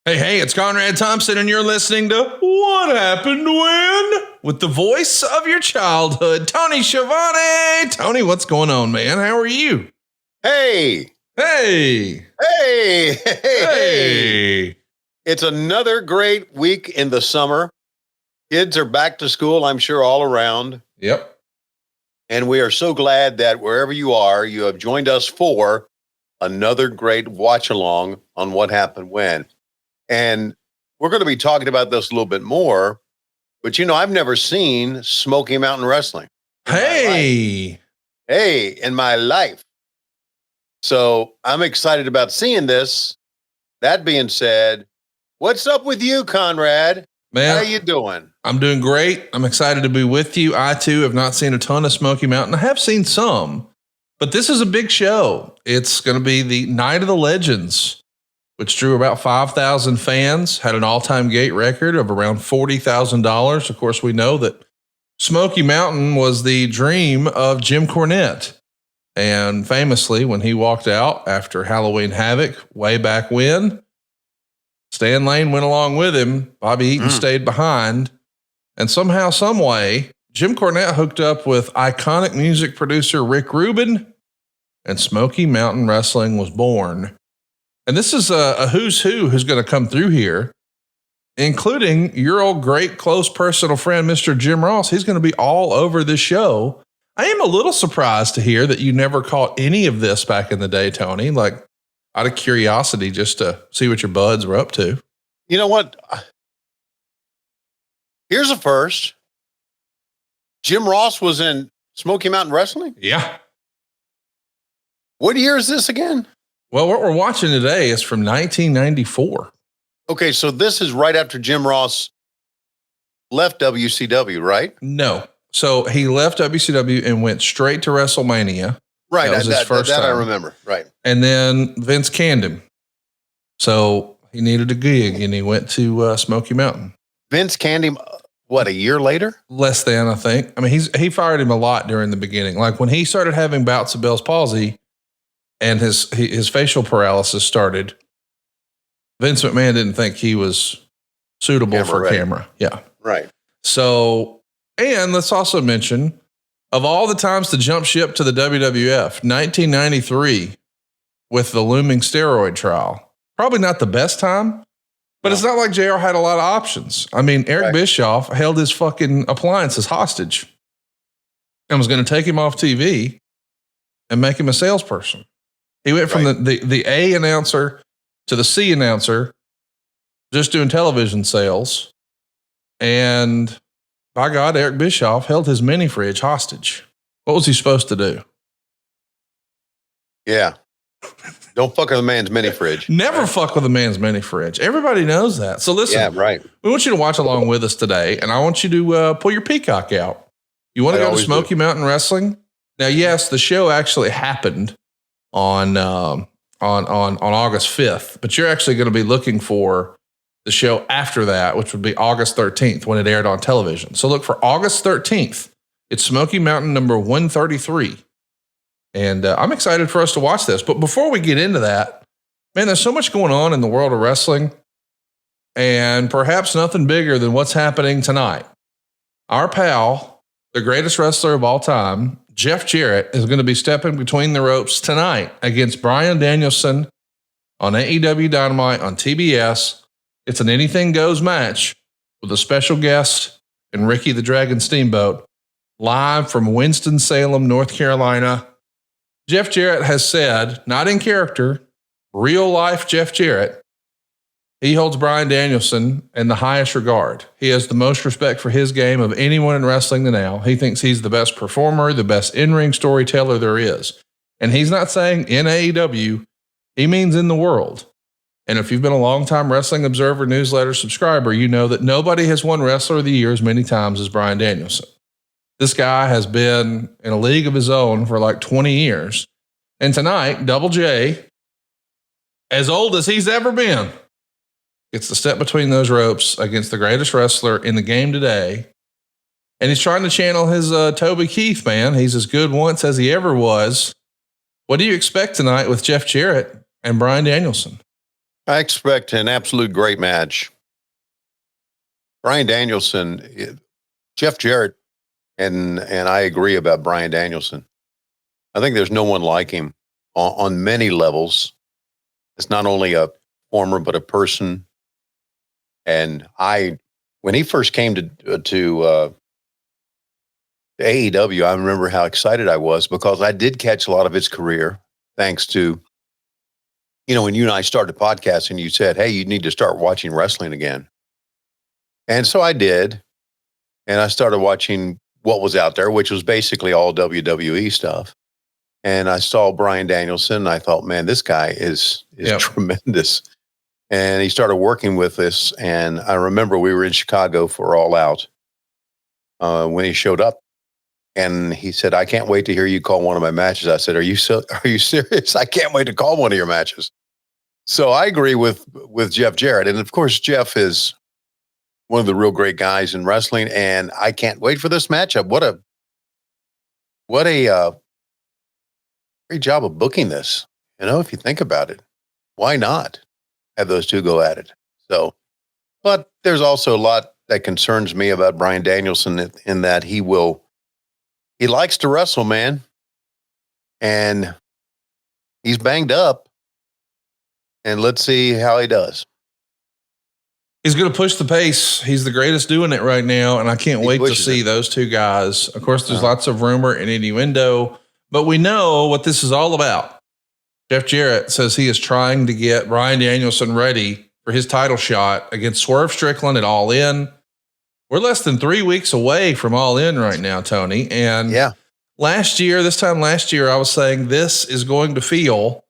Hey, it's Conrad Thompson, and you're listening to What Happened When? With the voice of your childhood, Tony Schiavone. Tony, what's going on, man? How are you? Hey. It's another great week in the summer. Kids are back to school, I'm sure, all around. Yep. And we are so glad that wherever you are, you have joined us for another great watch along on What Happened When. And we're going to be talking about this a little bit more, but I've never seen Smoky Mountain Wrestling. In my life. So I'm excited about seeing this. That being said, what's up with you, Conrad? Man, how you doing? I'm doing great. I'm excited to be with you. I too have not seen a ton of Smoky Mountain. I have seen some, but this is a big show. It's going to be the Night of the Legends, which drew about 5,000 fans, had an all-time gate record of around $40,000. Of course, we know that Smoky Mountain was the dream of Jim Cornette. And famously, when he walked out after Halloween Havoc way back when, Stan Lane went along with him. Bobby Eaton stayed behind. And somehow, some way, Jim Cornette hooked up with iconic music producer Rick Rubin, and Smoky Mountain Wrestling was born. And this is a who's who who's going to come through here, including your old great close personal friend, Mr. Jim Ross. He's going to be all over this show. I am a little surprised to hear that you never caught any of this back in the day, Tony, like out of curiosity, just to see what your buds were up to. You know what? Here's a first. Jim Ross was in Smoky Mountain Wrestling? Yeah. What year is this again? Well, what we're watching today is from 1994. Okay, so this is right after Jim Ross left WCW, right? No. So he left WCW and went straight to WrestleMania. Right. That was his first time. I remember. Right. And then Vince canned him. So he needed a gig and he went to Smoky Mountain. Vince canned him, what, a year later? Less than, I think. I mean, he fired him a lot during the beginning. Like when he started having bouts of Bell's palsy, and his facial paralysis started, Vince McMahon didn't think he was suitable for camera. Yeah. Right. So, and let's also mention, of all the times to jump ship to the WWF, 1993 with the looming steroid trial, probably not the best time, but It's not like JR had a lot of options. I mean, Eric Bischoff held his fucking appliances hostage and was going to take him off TV and make him a salesperson. He went from the A announcer to the C announcer, just doing television sales. And by God, Eric Bischoff held his mini fridge hostage. What was he supposed to do? Yeah. Don't fuck with a man's mini fridge. Never fuck with a man's mini fridge. Everybody knows that. So listen, we want you to watch along with us today. And I want you to pull your Peacock out. You want to go to Smoky Mountain Wrestling? Now, yes, the show actually happened on August 5th, but you're actually going to be looking for the show after that, which would be August 13th when it aired on television. So look for August 13th. It's Smoky Mountain number 133. And I'm excited for us to watch this. But before we get into that, man, there's so much going on in the world of wrestling, and perhaps nothing bigger than what's happening tonight. Our pal, the greatest wrestler of all time, Jeff Jarrett, is going to be stepping between the ropes tonight against Bryan Danielson on AEW Dynamite on TBS. It's an anything goes match with a special guest and Ricky the Dragon Steamboat live from Winston-Salem, North Carolina. Jeff Jarrett has said, not in character, real life Jeff Jarrett, he holds Bryan Danielson in the highest regard. He has the most respect for his game of anyone in wrestling now. He thinks he's the best performer, the best in-ring storyteller there is. And he's not saying in AEW, he means in the world. And if you've been a long-time Wrestling Observer newsletter subscriber, you know that nobody has won Wrestler of the Year as many times as Bryan Danielson. This guy has been in a league of his own for like 20 years. And tonight, Double J, as old as he's ever been, gets to step between those ropes against the greatest wrestler in the game today. And he's trying to channel his Toby Keith, man. He's as good once as he ever was. What do you expect tonight with Jeff Jarrett and Bryan Danielson? I expect an absolute great match. Bryan Danielson, Jeff Jarrett, and I agree about Bryan Danielson. I think there's no one like him on many levels. It's not only a performer, but a person. And when he first came to AEW, I remember how excited I was because I did catch a lot of his career thanks to, when you and I started podcasting, you said, hey, you need to start watching wrestling again. And so I did. And I started watching what was out there, which was basically all WWE stuff. And I saw Bryan Danielson, and I thought, man, this guy is tremendous. And he started working with us. And I remember we were in Chicago for All Out when he showed up. And he said, I can't wait to hear you call one of my matches. I said, are you serious? I can't wait to call one of your matches. So I agree with Jeff Jarrett. And of course, Jeff is one of the real great guys in wrestling. And I can't wait for this matchup. What a great job of booking this. If you think about it, why not have those two go at it? So, but there's also a lot that concerns me about Bryan Danielson in that he likes to wrestle, man. And he's banged up. And let's see how he does. He's going to push the pace. He's the greatest doing it right now. And I can't wait to see those two guys. Of course, there's lots of rumor and innuendo, but we know what this is all about. Jeff Jarrett says he is trying to get Bryan Danielson ready for his title shot against Swerve Strickland at All In. We're less than 3 weeks away from All In right now, Tony. And this time last year, I was saying this is going to feel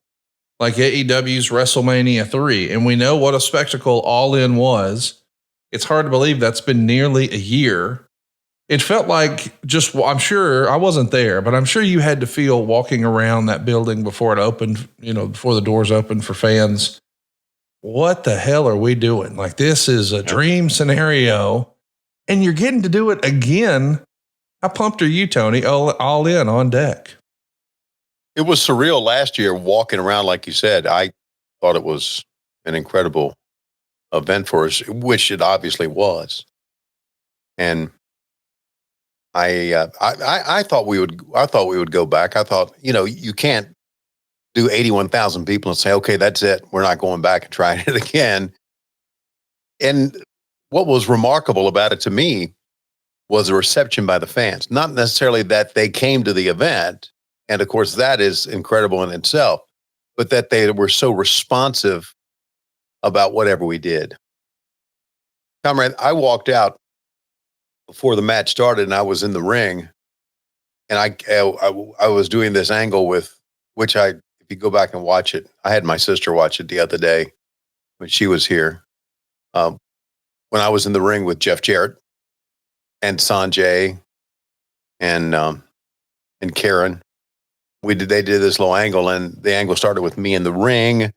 like AEW's WrestleMania 3. And we know what a spectacle All In was. It's hard to believe that's been nearly a year. It felt like I'm sure I wasn't there, but I'm sure you had to feel walking around that building before it opened, before the doors opened for fans. What the hell are we doing? Like, this is a dream scenario. And you're getting to do it again. How pumped are you, Tony? All In on deck. It was surreal last year walking around, like you said. I thought it was an incredible event for us, which it obviously was. And I thought we would go back. I thought, you can't do 81,000 people and say, okay, that's it. We're not going back and trying it again. And what was remarkable about it to me was the reception by the fans. Not necessarily that they came to the event, and of course that is incredible in itself, but that they were so responsive about whatever we did. Conrad, I walked out before the match started, and I was in the ring, and I was doing this angle with which if you go back and watch it, I had my sister watch it the other day when she was here. When I was in the ring with Jeff Jarrett and Sanjay and Karen, they did this little angle, and the angle started with me in the ring.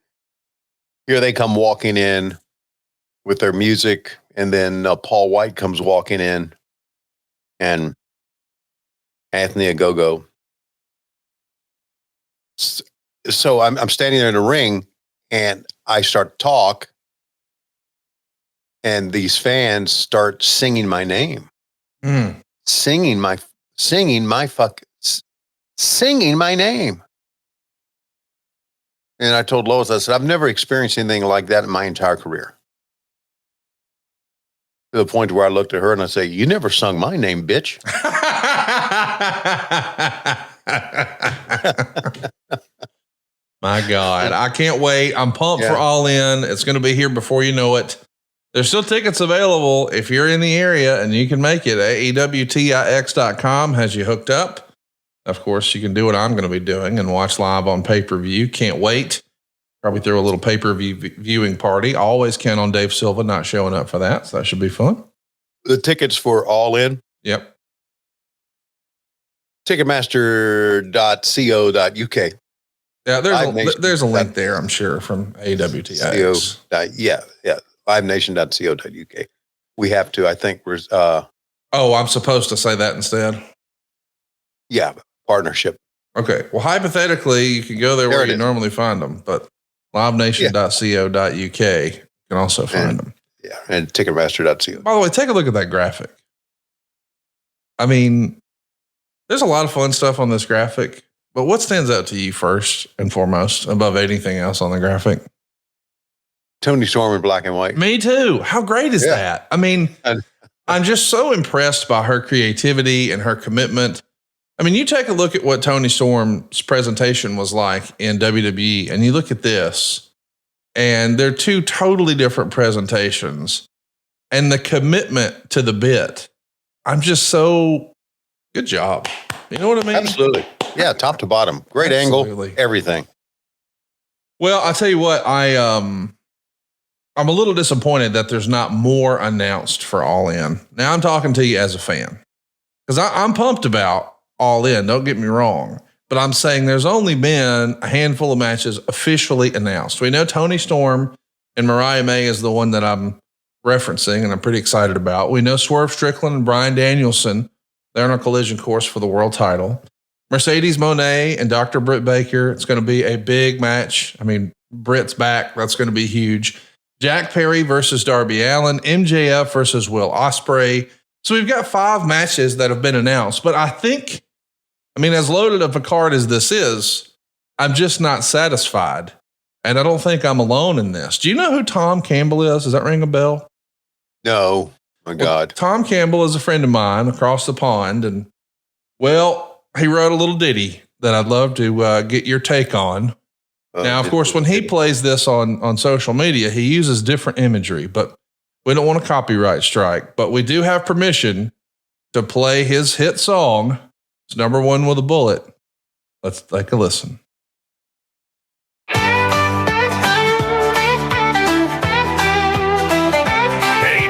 Here they come walking in with their music, and then Paul White comes walking in, and Anthony Ogogo. So I'm standing there in the ring, and I start to talk. And these fans start singing my name, singing my name. And I told Lois, I said, I've never experienced anything like that in my entire career. To the point where I looked at her and I say, you never sung my name, bitch. My God, I can't wait. I'm pumped for All In. It's going to be here before you know it. There's still tickets available if you're in the area and you can make it. AEWTIX.com has you hooked up. Of course, you can do what I'm going to be doing and watch live on pay-per-view. Can't wait. Probably throw a little pay-per-view viewing party. Always count on Dave Silva not showing up for that, so that should be fun. The tickets for All In? Yep. Ticketmaster.co.uk. Yeah, there's a link there, I'm sure, from AWTIX. Yeah. livenation.co.uk. We have to, I think we're, I'm supposed to say that instead. Yeah. Partnership. Okay. Well, hypothetically, you can go there where you normally find them, but livenation.co.uk. You can also find them. Yeah, and Ticketmaster.co. By the way, take a look at that graphic. I mean, there's a lot of fun stuff on this graphic, but what stands out to you first and foremost above anything else on the graphic? Toni Storm in black and white. Me too. How great is that? I mean, I'm just so impressed by her creativity and her commitment. I mean, you take a look at what Toni Storm's presentation was like in WWE, and you look at this, and they're two totally different presentations. And the commitment to the bit, I'm just so good job. You know what I mean? Absolutely. Yeah, top to bottom. Great angle, everything. Well, I'll tell you what, I'm a little disappointed that there's not more announced for All In. Now I'm talking to you as a fan, because I'm pumped about All In. Don't get me wrong, but I'm saying there's only been a handful of matches officially announced. We know Toni Storm and Mariah May is the one that I'm referencing and I'm pretty excited about. We know Swerve Strickland and Bryan Danielson, they're on a collision course for the world title. Mercedes Moné and Dr. Britt Baker, it's going to be a big match. I mean, Britt's back. That's going to be huge. Jack Perry versus Darby Allin, MJF versus Will Ospreay. So we've got 5 matches that have been announced, but I think, I mean, as loaded of a card as this is, I'm just not satisfied. And I don't think I'm alone in this. Do you know who Tom Campbell is? Does that ring a bell? No. My God. Tom Campbell is a friend of mine across the pond. And well, he wrote a little ditty that I'd love to get your take on. Now, of course, when he plays this on social media, he uses different imagery, but we don't want a copyright strike. But we do have permission to play his hit song. It's number 1 with a bullet. Let's take a listen. Hey,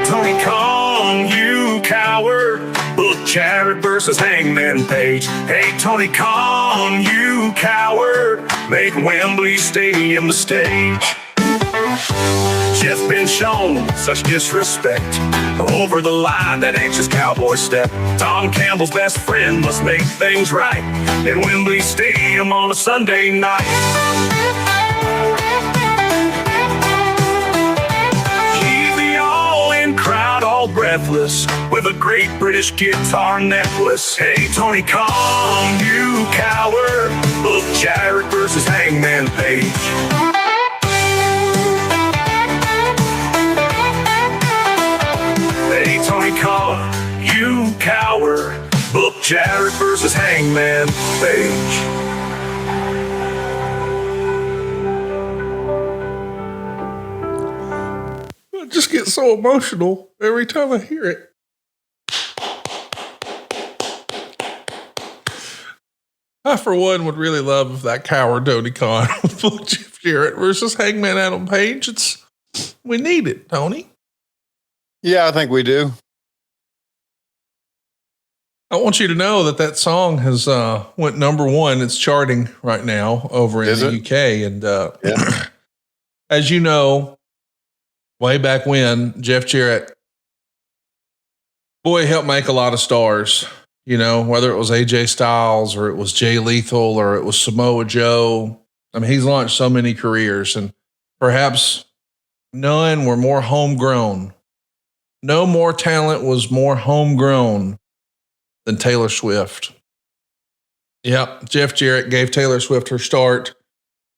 Tony Khan, you coward. Book Jarrett versus Hangman Page. Hey, Tony Khan, you coward. Make Wembley Stadium the stage. Jeff been shown such disrespect. Over the line, that anxious cowboy step. Tom Campbell's best friend must make things right at Wembley Stadium on a Sunday night. Keep the all-in crowd all breathless with a great British guitar necklace. Hey, Tony Khan, you coward. Book Jarrett versus Hangman Page. Hey, Tony Khan, you coward. Book Jarrett versus Hangman Page. I just get so emotional every time I hear it. I, for one, would really love if that coward Tony Khan would book Jeff Jarrett versus Hangman Adam Page. We need it, Tony. Yeah, I think we do. I want you to know that song has went number 1. It's charting right now over in the UK. And as you know, way back when, Jeff Jarrett, boy, helped make a lot of stars. You know, whether it was AJ Styles or it was Jay Lethal or it was Samoa Joe. I mean, he's launched so many careers, and perhaps none were more homegrown. No more talent was more homegrown than Taylor Swift. Yep, Jeff Jarrett gave Taylor Swift her start.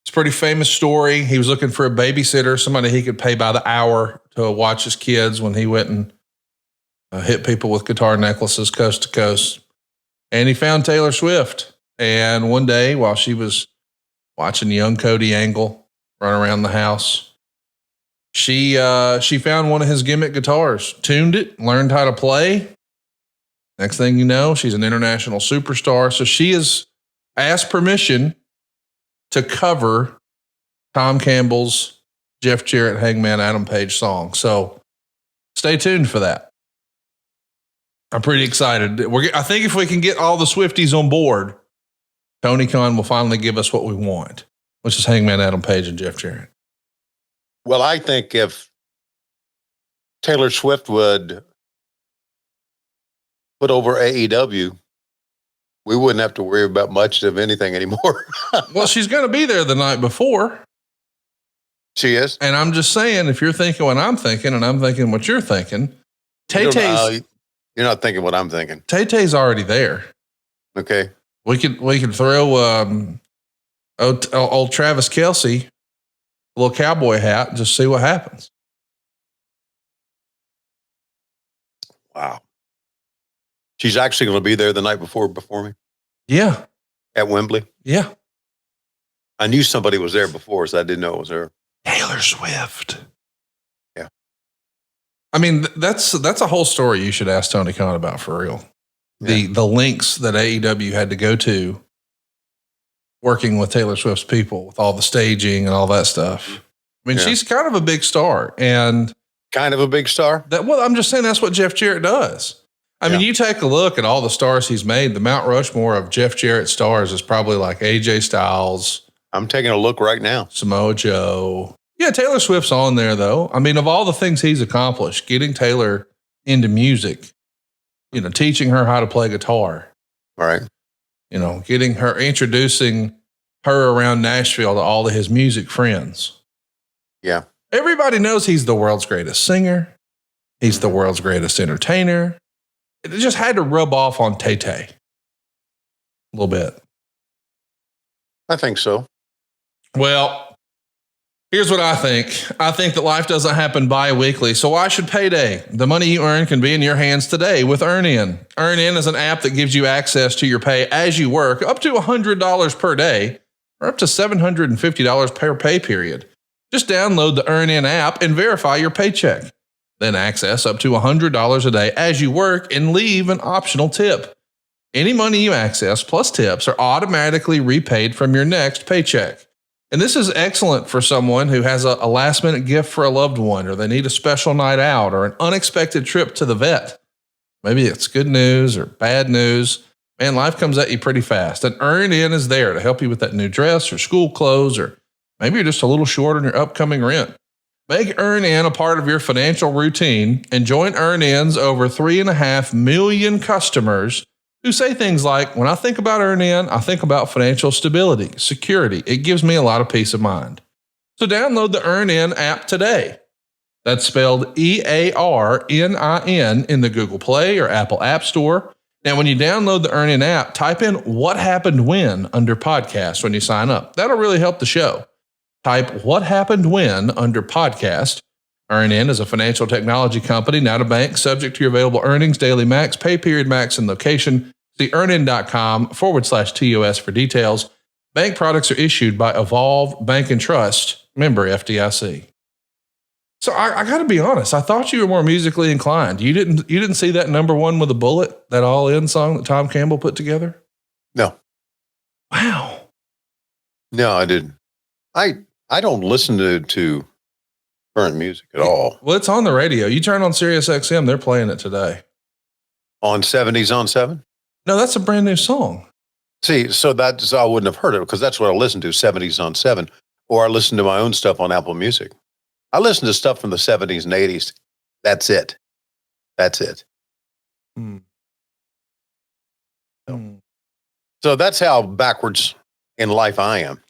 It's a pretty famous story. He was looking for a babysitter, somebody he could pay by the hour to watch his kids when he went and hit people with guitar necklaces coast to coast. And he found Taylor Swift. And one day, while she was watching young Cody Angle run around the house, she found one of his gimmick guitars, tuned it, learned how to play. Next thing you know, she's an international superstar. So she has asked permission to cover Tom Campbell's Jeff Jarrett Hangman Adam Page song. So stay tuned for that. I'm pretty excited. I think if we can get all the Swifties on board, Tony Khan will finally give us what we want, which is Hangman Adam Page and Jeff Jarrett. Well, I think if Taylor Swift would put over AEW, we wouldn't have to worry about much of anything anymore. Well, she's going to be there the night before. She is. And I'm just saying, if you're thinking what I'm thinking and I'm thinking what you're thinking, Tay-Tay's... You're not thinking what I'm thinking. Tay-Tay's already there. Okay. We could throw old Travis Kelce a little cowboy hat and just see what happens. Wow. She's actually going to be there the night before me? Yeah. At Wembley? Yeah. I knew somebody was there before, so I didn't know it was her. Taylor Swift. Yeah. I mean, that's a whole story you should ask Tony Khan about for real. Yeah. The links that AEW had to go to working with Taylor Swift's people with all the staging and all that stuff. I mean, she's kind of a big star and kind of a big star. I'm just saying that's what Jeff Jarrett does. I mean, you take a look at all the stars he's made, the Mount Rushmore of Jeff Jarrett stars is probably like AJ Styles. I'm taking a look right now. Samoa Joe. Yeah, Taylor Swift's on there though. I mean, of all the things he's accomplished, getting Taylor into music, teaching her how to play guitar. Right. Introducing her around Nashville to all of his music friends. Yeah. Everybody knows he's the world's greatest singer. He's the world's greatest entertainer. It just had to rub off on Tay-Tay a little bit. I think so. Well, here's what I think. I think that life doesn't happen bi-weekly, so why should payday? The money you earn can be in your hands today with EarnIn. EarnIn is an app that gives you access to your pay as you work, up to $100 per day, or up to $750 per pay period. Just download the EarnIn app and verify your paycheck. Then access up to $100 a day as you work and leave an optional tip. Any money you access plus tips are automatically repaid from your next paycheck. And this is excellent for someone who has a last minute gift for a loved one, or they need a special night out or an unexpected trip to the vet. Maybe it's good news or bad news. Man, life comes at you pretty fast. And EarnIn is there to help you with that new dress or school clothes, or maybe you're just a little short on your upcoming rent. Make EarnIn a part of your financial routine and join EarnIn's over 3.5 million customers who say things like, when I think about EarnIn, I think about financial stability, security. It gives me a lot of peace of mind. So download the EarnIn app today. That's spelled EARNIN in the Google Play or Apple App Store. Now, when you download the EarnIn app, type in What Happened When under podcast when you sign up. That'll really help the show. Type What Happened When under podcast. EarnIn is a financial technology company, not a bank, subject to your available earnings, daily max, pay period max, and location. See earnin.com/TOS for details. Bank products are issued by Evolve Bank and Trust, member FDIC. So I got to be honest. I thought you were more musically inclined. You didn't see that number one with a bullet, that All In song that Tom Campbell put together? No. Wow. No, I didn't. I don't listen to current music at all. Well, it's on the radio. You turn on Sirius XM, they're playing it today. On 70s on 7? No, that's a brand new song. See, so I wouldn't have heard it because that's what I listen to, 70s on 7. Or I listen to my own stuff on Apple Music. I listen to stuff from the 70s and 80s. That's it. So that's how backwards in life I am.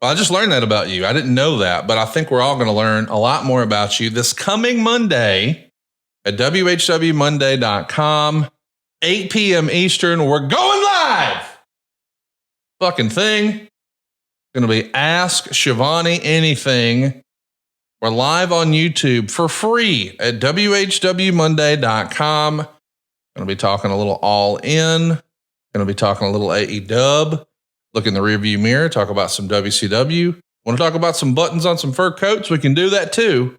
Well, I just learned that about you. I didn't know that, but I think we're all going to learn a lot more about you this coming Monday at WHWMonday.com, 8 p.m. Eastern. We're going live. Fucking thing. Going to be Ask Schiavone Anything. We're live on YouTube for free at WHWMonday.com. Going to be talking a little All In. Going to be talking a little AEW. Look in the rearview mirror, talk about some WCW. Want to talk about some buttons on some fur coats? We can do that too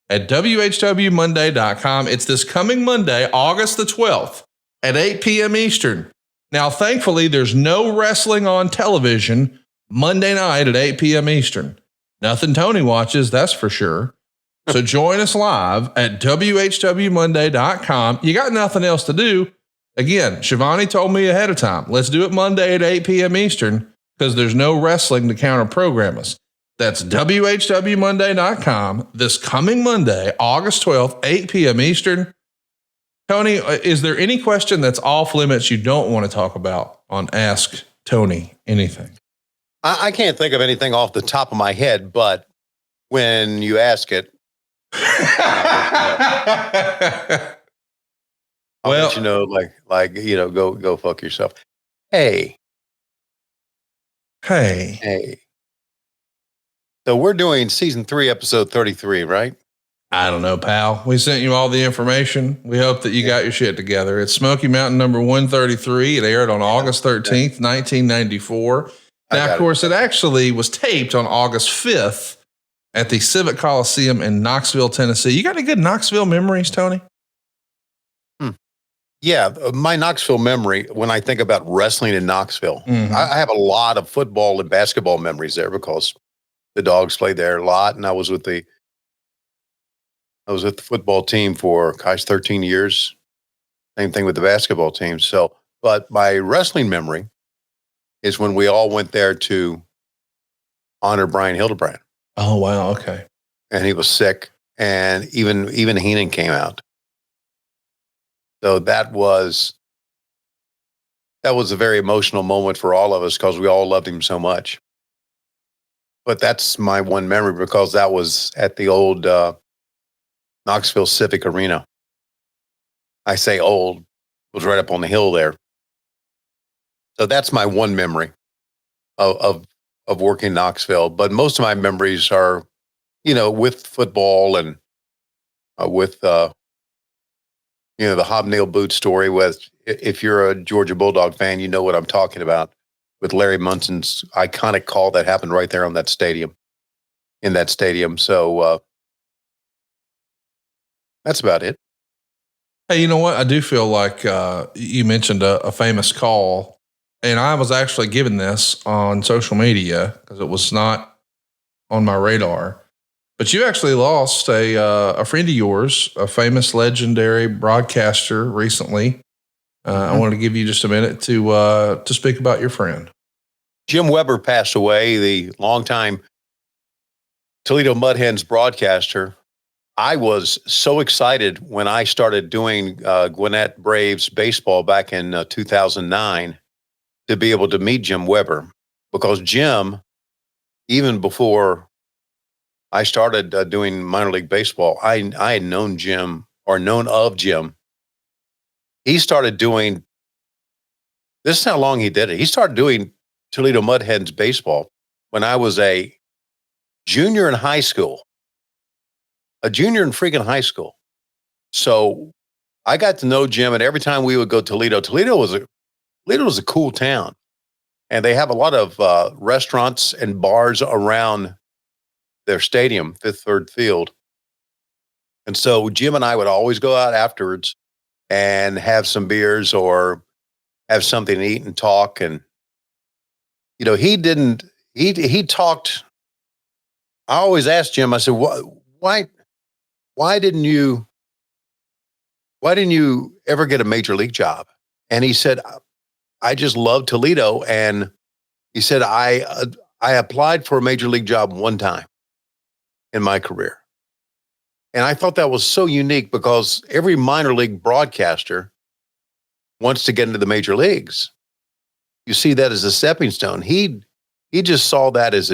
at WHWMonday.com. It's this coming Monday, August the 12th at 8 p.m. Eastern. Now, thankfully, there's no wrestling on television Monday night at 8 p.m. Eastern. Nothing Tony watches, that's for sure. So join us live at WHWMonday.com. You got nothing else to do. Again, Schiavone told me ahead of time, let's do it Monday at 8 p.m. Eastern because there's no wrestling to counter program us. That's WHWMonday.com this coming Monday, August 12th, 8 p.m. Eastern. Tony, is there any question that's off limits you don't want to talk about on Ask Tony Anything? I can't think of anything off the top of my head, but when you ask it. I'll let you know, go fuck yourself. Hey. So we're doing season 3, episode 33, right? I don't know, pal. We sent you all the information. We hope that you got your shit together. It's Smoky Mountain number 133. It aired on August 13th, 1994. Now, of course, it actually was taped on August 5th at the Civic Coliseum in Knoxville, Tennessee. You got any good Knoxville memories, Tony? Yeah, my Knoxville memory, when I think about wrestling in Knoxville, I have a lot of football and basketball memories there because the Dogs played there a lot, and I was with the football team for 13 years. Same thing with the basketball team. So, but my wrestling memory is when we all went there to honor Bryan Hildebrand. Oh wow, okay. And he was sick, and even Heenan came out. So that was a very emotional moment for all of us because we all loved him so much. But that's my one memory because that was at the old Knoxville Civic Arena. I say old, it was right up on the hill there. So that's my one memory of working in Knoxville. But most of my memories are, with football and with the hobnail boot story. If you're a Georgia Bulldog fan, you know what I'm talking about. With Larry Munson's iconic call that happened right there in that stadium. So that's about it. Hey, you know what? I do feel like you mentioned a famous call, and I was actually given this on social media because it was not on my radar. But you actually lost a friend of yours, a famous legendary broadcaster recently. I wanted to give you just a minute to speak about your friend. Jim Weber passed away, the longtime Toledo Mud Hens broadcaster. I was so excited when I started doing Gwinnett Braves baseball back in 2009 to be able to meet Jim Weber, because Jim, even before I started doing minor league baseball, I had known Jim or known of Jim. He started doing, this is how long he did it. He started doing Toledo Mud Hens baseball when I was a junior in high school. A junior in freaking high school. So I got to know Jim, and every time we would go to Toledo was a cool town. And they have a lot of restaurants and bars around their stadium, Fifth Third Field. And so Jim and I would always go out afterwards and have some beers or have something to eat and talk. And, he talked. I always asked Jim, I said, why didn't you ever get a major league job? And he said, I just love Toledo. And he said, I applied for a major league job one time in my career. And I thought that was so unique because every minor league broadcaster wants to get into the major leagues. You see that as a stepping stone. He just saw that as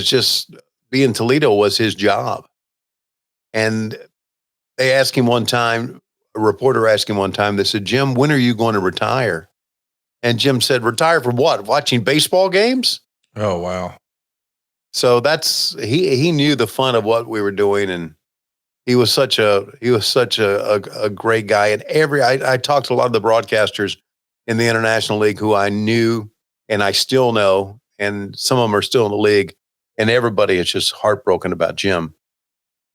just being Toledo was his job. And they asked him one time, a reporter asked him one time, they said, Jim, when are you going to retire? And Jim said, retire from what? Watching baseball games? Oh, wow. So he knew the fun of what we were doing. And he was such a great guy. And I talked to a lot of the broadcasters in the International League who I knew and I still know, and some of them are still in the league, and everybody is just heartbroken about Jim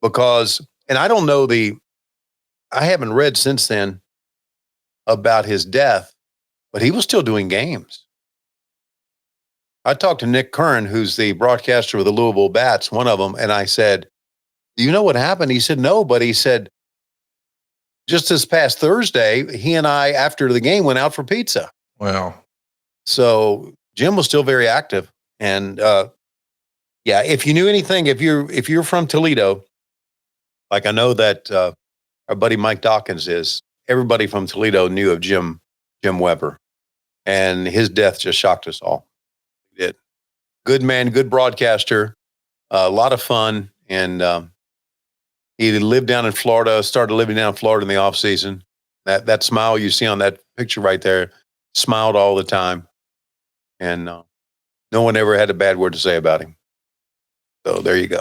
because, and I don't know I haven't read since then about his death, but he was still doing games. I talked to Nick Curran, who's the broadcaster of the Louisville Bats, one of them, and I said, do you know what happened? He said, no, but he said, just this past Thursday, he and I, after the game, went out for pizza. Wow. So Jim was still very active. And yeah, if you knew anything, if you're from Toledo, like I know that our buddy Mike Dawkins is, everybody from Toledo knew of Jim Weber. And his death just shocked us all. It did. Good man, good broadcaster. A lot of fun. And he lived down in Florida, started living down in Florida in the off season. That smile you see on that picture right there, smiled all the time. And no one ever had a bad word to say about him. So there you go.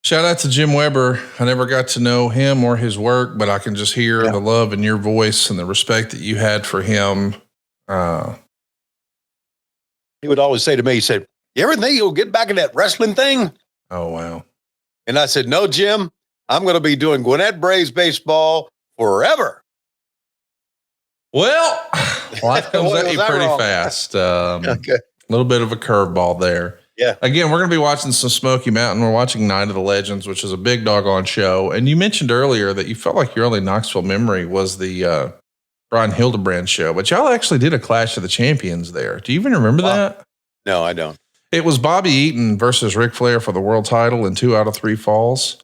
Shout out to Jim Weber. I never got to know him or his work, but I can just hear the love in your voice and the respect that you had for him. He would always say to me, he said, "You ever think you'll get back in that wrestling thing?" Oh, wow. And I said, "No, Jim, I'm going to be doing Gwinnett Braves baseball forever." Well, life comes at you pretty fast. Okay. A little bit of a curveball there. Yeah. Again, we're going to be watching some Smoky Mountain. We're watching Night of the Legends, which is a big doggone show. And you mentioned earlier that you felt like your only Knoxville memory was the Bryan Hildebrand show, but y'all actually did a Clash of the Champions there. Do you even remember that? No, I don't. It was Bobby Eaton versus Ric Flair for the world title in 2 out of 3 falls.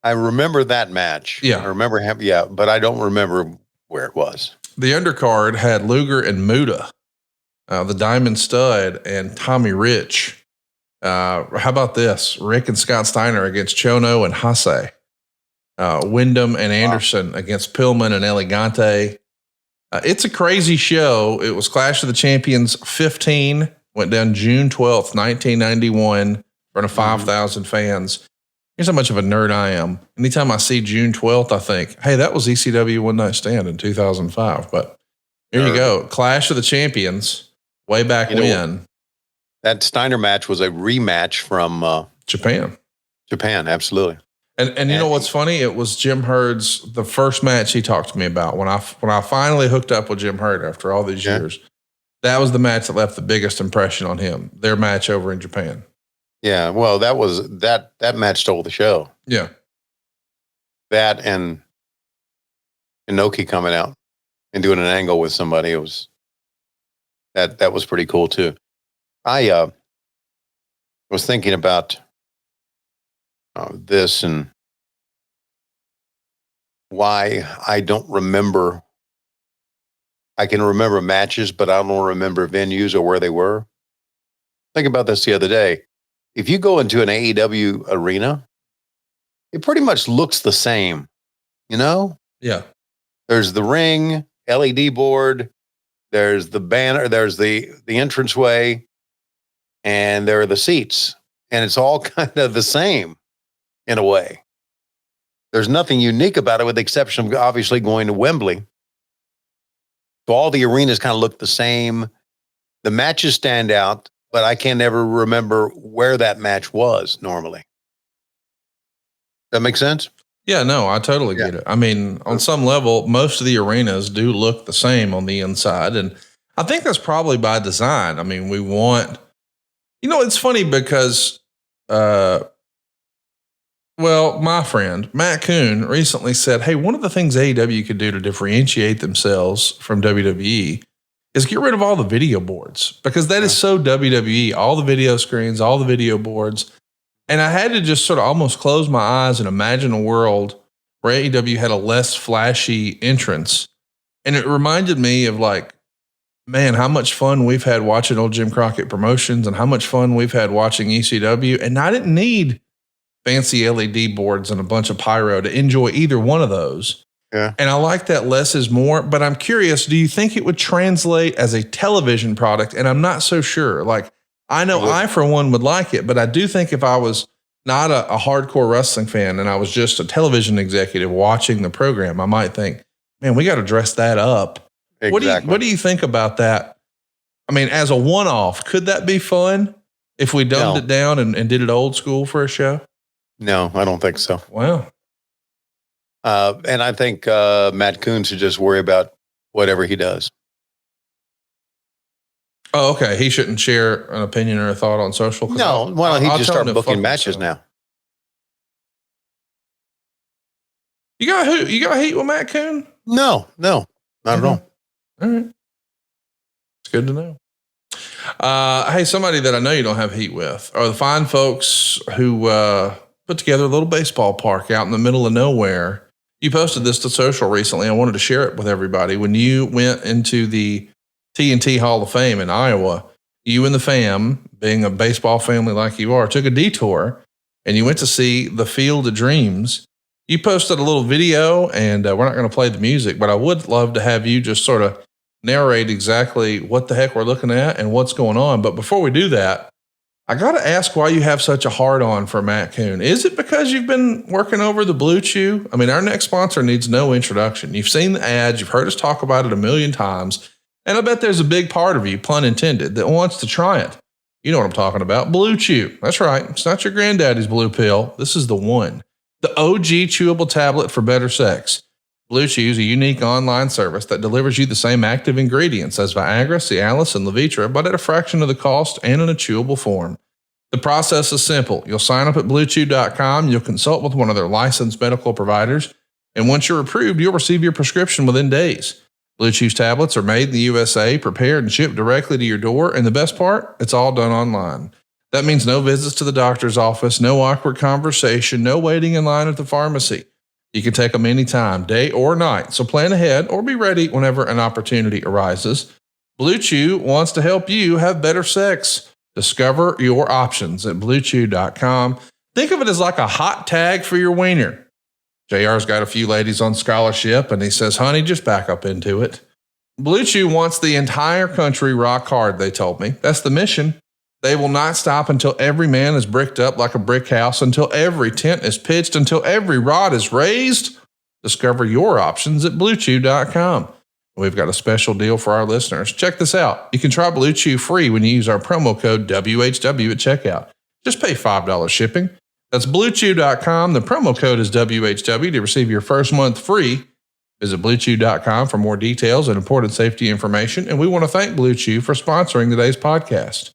I remember that match. Yeah. I remember him. Yeah, but I don't remember where it was. The undercard had Luger and Muta, the Diamond Stud, and Tommy Rich. How about this? Rick and Scott Steiner against Chono and Hase. Wyndham and Anderson against Pillman and Elegante. It's a crazy show. It was Clash of the Champions 15. Went down June 12th, 1991, in front of 5,000 fans. Here's how much of a nerd I am. Anytime I see June 12th, I think, hey, that was ECW One Night Stand in 2005. But here you go. Clash of the Champions, way back when. That Steiner match was a rematch from Japan. Japan, absolutely. And you know what's funny? It was Jim Hurd's, the first match he talked to me about. When I finally hooked up with Jim Hurd after all these years, that was the match that left the biggest impression on him. Their match over in Japan. Yeah, well, that match stole the show. Yeah. That and Inoki coming out and doing an angle with somebody, it was that was pretty cool too. I was thinking about this and why I don't remember. I can remember matches, but I don't remember venues or where they were. Think about this the other day. If you go into an AEW arena, it pretty much looks the same, you know? Yeah. There's the ring, LED board, there's the banner, there's the entranceway, and there are the seats. And it's all kind of the same in a way. There's nothing unique about it with the exception of obviously going to Wembley. So all the arenas kind of look the same. The matches stand out, but I can never remember where that match was normally. That make sense? Yeah, no, I totally get it. I mean, on some level, most of the arenas do look the same on the inside. And I think that's probably by design. I mean, we want, it's funny because, my friend, Matt Kuhn, recently said, hey, one of the things AEW could do to differentiate themselves from WWE is get rid of all the video boards, because that is so WWE, all the video screens, all the video boards. And I had to just sort of almost close my eyes and imagine a world where AEW had a less flashy entrance. And it reminded me of like, man, how much fun we've had watching old Jim Crockett Promotions and how much fun we've had watching ECW. And I didn't need fancy LED boards and a bunch of pyro to enjoy either one of those. Yeah. And I like that less is more, but I'm curious, do you think it would translate as a television product? And I'm not so sure. Like, I know I, for one, would like it, but I do think if I was not a hardcore wrestling fan and I was just a television executive watching the program, I might think, man, we got to dress that up. Exactly. What do you think about that? I mean, as a one-off, could that be fun if we dumbed it down and did it old school for a show? No, I don't think so. Wow. And I think Matt Kuhn should just worry about whatever he does. Oh, okay. He shouldn't share an opinion or a thought on social. No, why don't he just start booking matches now? You got heat with Matt Kuhn? No, not at all. All right. It's good to know. Hey, somebody that I know you don't have heat with are the fine folks who put together a little baseball park out in the middle of nowhere. You posted this to social recently. I wanted to share it with everybody. When you went into the TNT Hall of Fame in Iowa, you and the fam, being a baseball family like you are, took a detour and you went to see the Field of Dreams. You posted a little video, and we're not going to play the music, but I would love to have you just sort of narrate exactly what the heck we're looking at and what's going on. But before we do that, I got to ask why you have such a hard on for Matt Coon. Is it because you've been working over the Blue Chew? I mean, our next sponsor needs no introduction. You've seen the ads. You've heard us talk about it a million times. And I bet there's a big part of you, pun intended, that wants to try it. You know what I'm talking about. Blue Chew. That's right. It's not your granddaddy's blue pill. This is the one. The OG chewable tablet for better sex. Blue Chew is a unique online service that delivers you the same active ingredients as Viagra, Cialis, and Levitra, but at a fraction of the cost and in a chewable form. The process is simple. You'll sign up at bluechew.com. You'll consult with one of their licensed medical providers. And once you're approved, you'll receive your prescription within days. Blue Chew's tablets are made in the USA, prepared and shipped directly to your door. And the best part, it's all done online. That means no visits to the doctor's office, no awkward conversation, no waiting in line at the pharmacy. You can take them anytime, day or night. So plan ahead or be ready whenever an opportunity arises. Blue Chew wants to help you have better sex. Discover your options at bluechew.com. Think of it as like a hot tag for your wiener. JR's got a few ladies on scholarship and he says, honey, just back up into it. Blue Chew wants the entire country rock hard, they told me. That's the mission. They will not stop until every man is bricked up like a brick house, until every tent is pitched, until every rod is raised. Discover your options at bluechew.com. We've got a special deal for our listeners. Check this out. You can try Blue Chew free when you use our promo code WHW at checkout. Just pay $5 shipping. That's bluechew.com. The promo code is WHW to receive your first month free. Visit bluechew.com for more details and important safety information. And we want to thank Blue Chew for sponsoring today's podcast.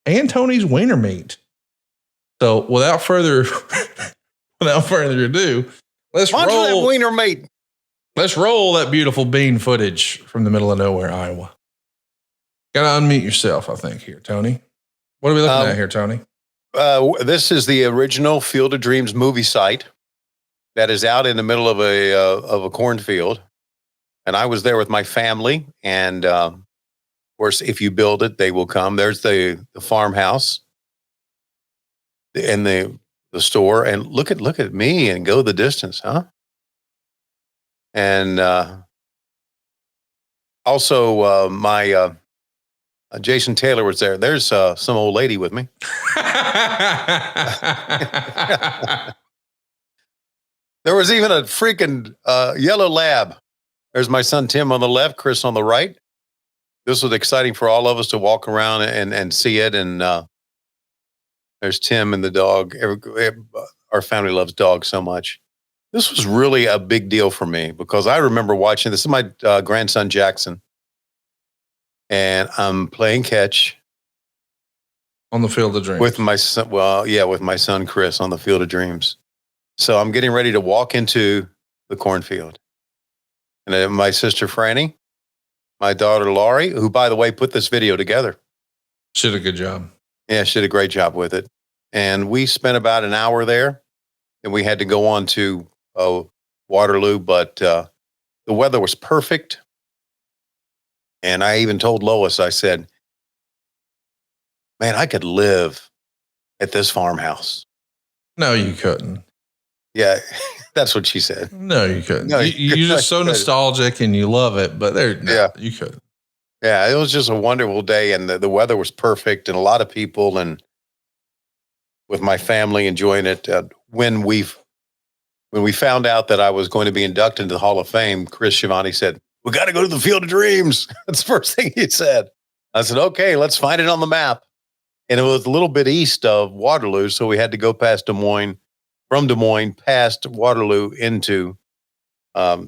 And Tony's Wiener Meat. So without further ado, let's roll that wiener meat. Let's roll that beautiful bean footage from the middle of nowhere, Iowa. Got to unmute yourself, I think, here, Tony. What are we looking at here, Tony? This is the original Field of Dreams movie site that is out in the middle of a cornfield. And I was there with my family, and of course, if you build it, they will come. There's the farmhouse and the store. And look at me and go the distance, huh? And also my Jason Taylor was there. There's some old lady with me. There was even a freaking yellow lab. There's my son Tim on the left, Chris on the right. This was exciting for all of us to walk around and see it. And there's Tim and the dog. Our family loves dogs so much. This was really a big deal for me because I remember watching this. Is my grandson Jackson, and I'm playing catch on the Field of Dreams with my son. Well, yeah, with my son Chris on the Field of Dreams. So I'm getting ready to walk into the cornfield, and then my sister Franny, my daughter Laurie, who, by the way, put this video together. She did a good job. Yeah, she did a great job with it. And we spent about an hour there, and we had to go on to Waterloo, but the weather was perfect. And I even told Lois, I said, man, I could live at this farmhouse. No, you couldn't. Yeah, that's what she said. No, you couldn't. No, you're just so nostalgic and you love it, but you couldn't. Yeah, it was just a wonderful day, and the weather was perfect, and a lot of people, and with my family enjoying it. When we found out that I was going to be inducted into the Hall of Fame, Chris Schiavone said, "We got to go to the Field of Dreams." That's the first thing he said. I said, "Okay, let's find it on the map." And it was a little bit east of Waterloo, so we had to go past Des Moines. From Des Moines past Waterloo into, I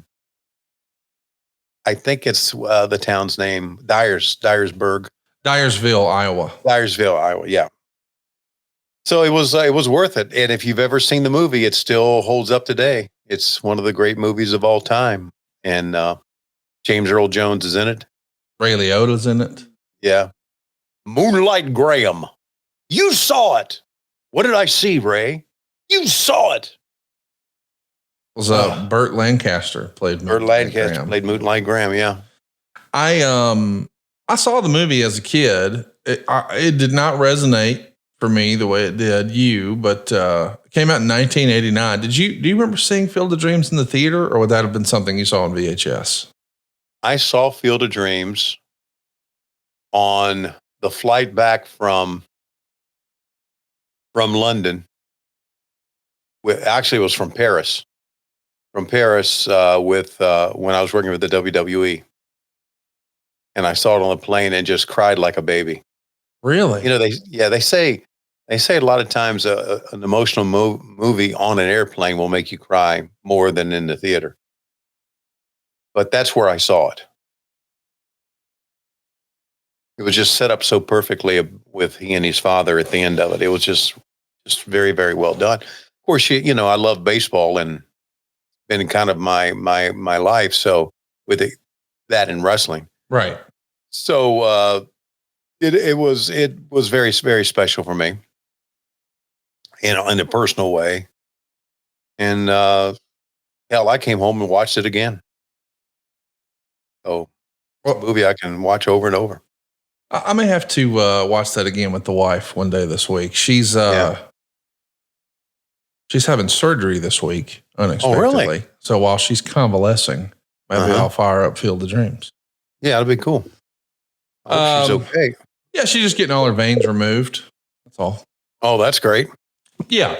think it's the town's name, Dyersville, Iowa. Yeah. So it was worth it. And if you've ever seen the movie, it still holds up today. It's one of the great movies of all time. And James Earl Jones is in it. Ray Liotta's in it. Yeah. Moonlight Graham. You saw it. What did I see, Ray? You saw it. It was Burt Lancaster played Moonlight Graham, yeah. I saw the movie as a kid, it did not resonate for me the way it did you, but it came out in 1989. Do you remember seeing Field of Dreams in the theater, or would that have been something you saw on VHS? I saw Field of Dreams on the flight back from London. Actually, it was from Paris. From Paris with when I was working with the WWE. And I saw it on the plane and just cried like a baby. Really? You know, they say a lot of times an emotional movie on an airplane will make you cry more than in the theater. But that's where I saw it. It was just set up so perfectly with he and his father at the end of it. It was just very, very well done. Of course, I love baseball and been kind of my life. So with that in wrestling. Right. So it was very, very special for me, in a personal way. And hell, I came home and watched it again. So it's a movie I can watch over and over. I may have to watch that again with the wife one day this week. She's having surgery this week, unexpectedly. Oh, really? So while she's convalescing, maybe I'll fire up Field of Dreams. Yeah, that'd be cool. I hope she's okay. Yeah, she's just getting all her veins removed. That's all. Oh, that's great. Yeah.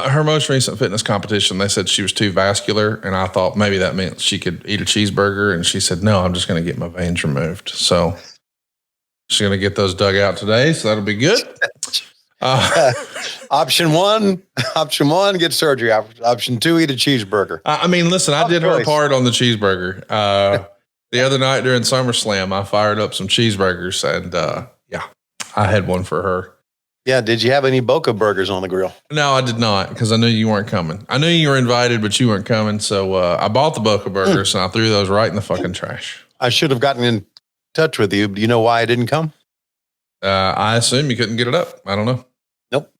Her most recent fitness competition, they said she was too vascular, and I thought maybe that meant she could eat a cheeseburger, and she said, no, I'm just going to get my veins removed. So she's going to get those dug out today, so that'll be good. Option one, get surgery. Option two, eat a cheeseburger. I mean, listen, I did her part on the cheeseburger. The other night during SummerSlam, I fired up some cheeseburgers, and I had one for her. Yeah, did you have any Boca burgers on the grill? No, I did not, because I knew you weren't coming. I knew you were invited, but you weren't coming, so I bought the Boca burgers, and I threw those right in the fucking trash. I should have gotten in touch with you. Do you know why I didn't come? I assume you couldn't get it up. I don't know. Nope.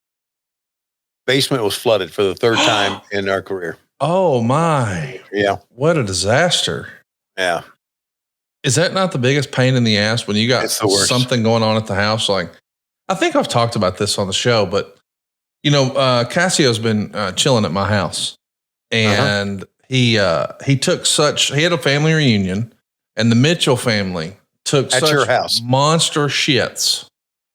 Basement was flooded for the third time in our career. Oh, my. Yeah. What a disaster. Yeah. Is that not the biggest pain in the ass when you got something going on at the house? Like, I think I've talked about this on the show, but Cassio's been chilling at my house, and he had a family reunion, and the Mitchell family took at such your house monster shits,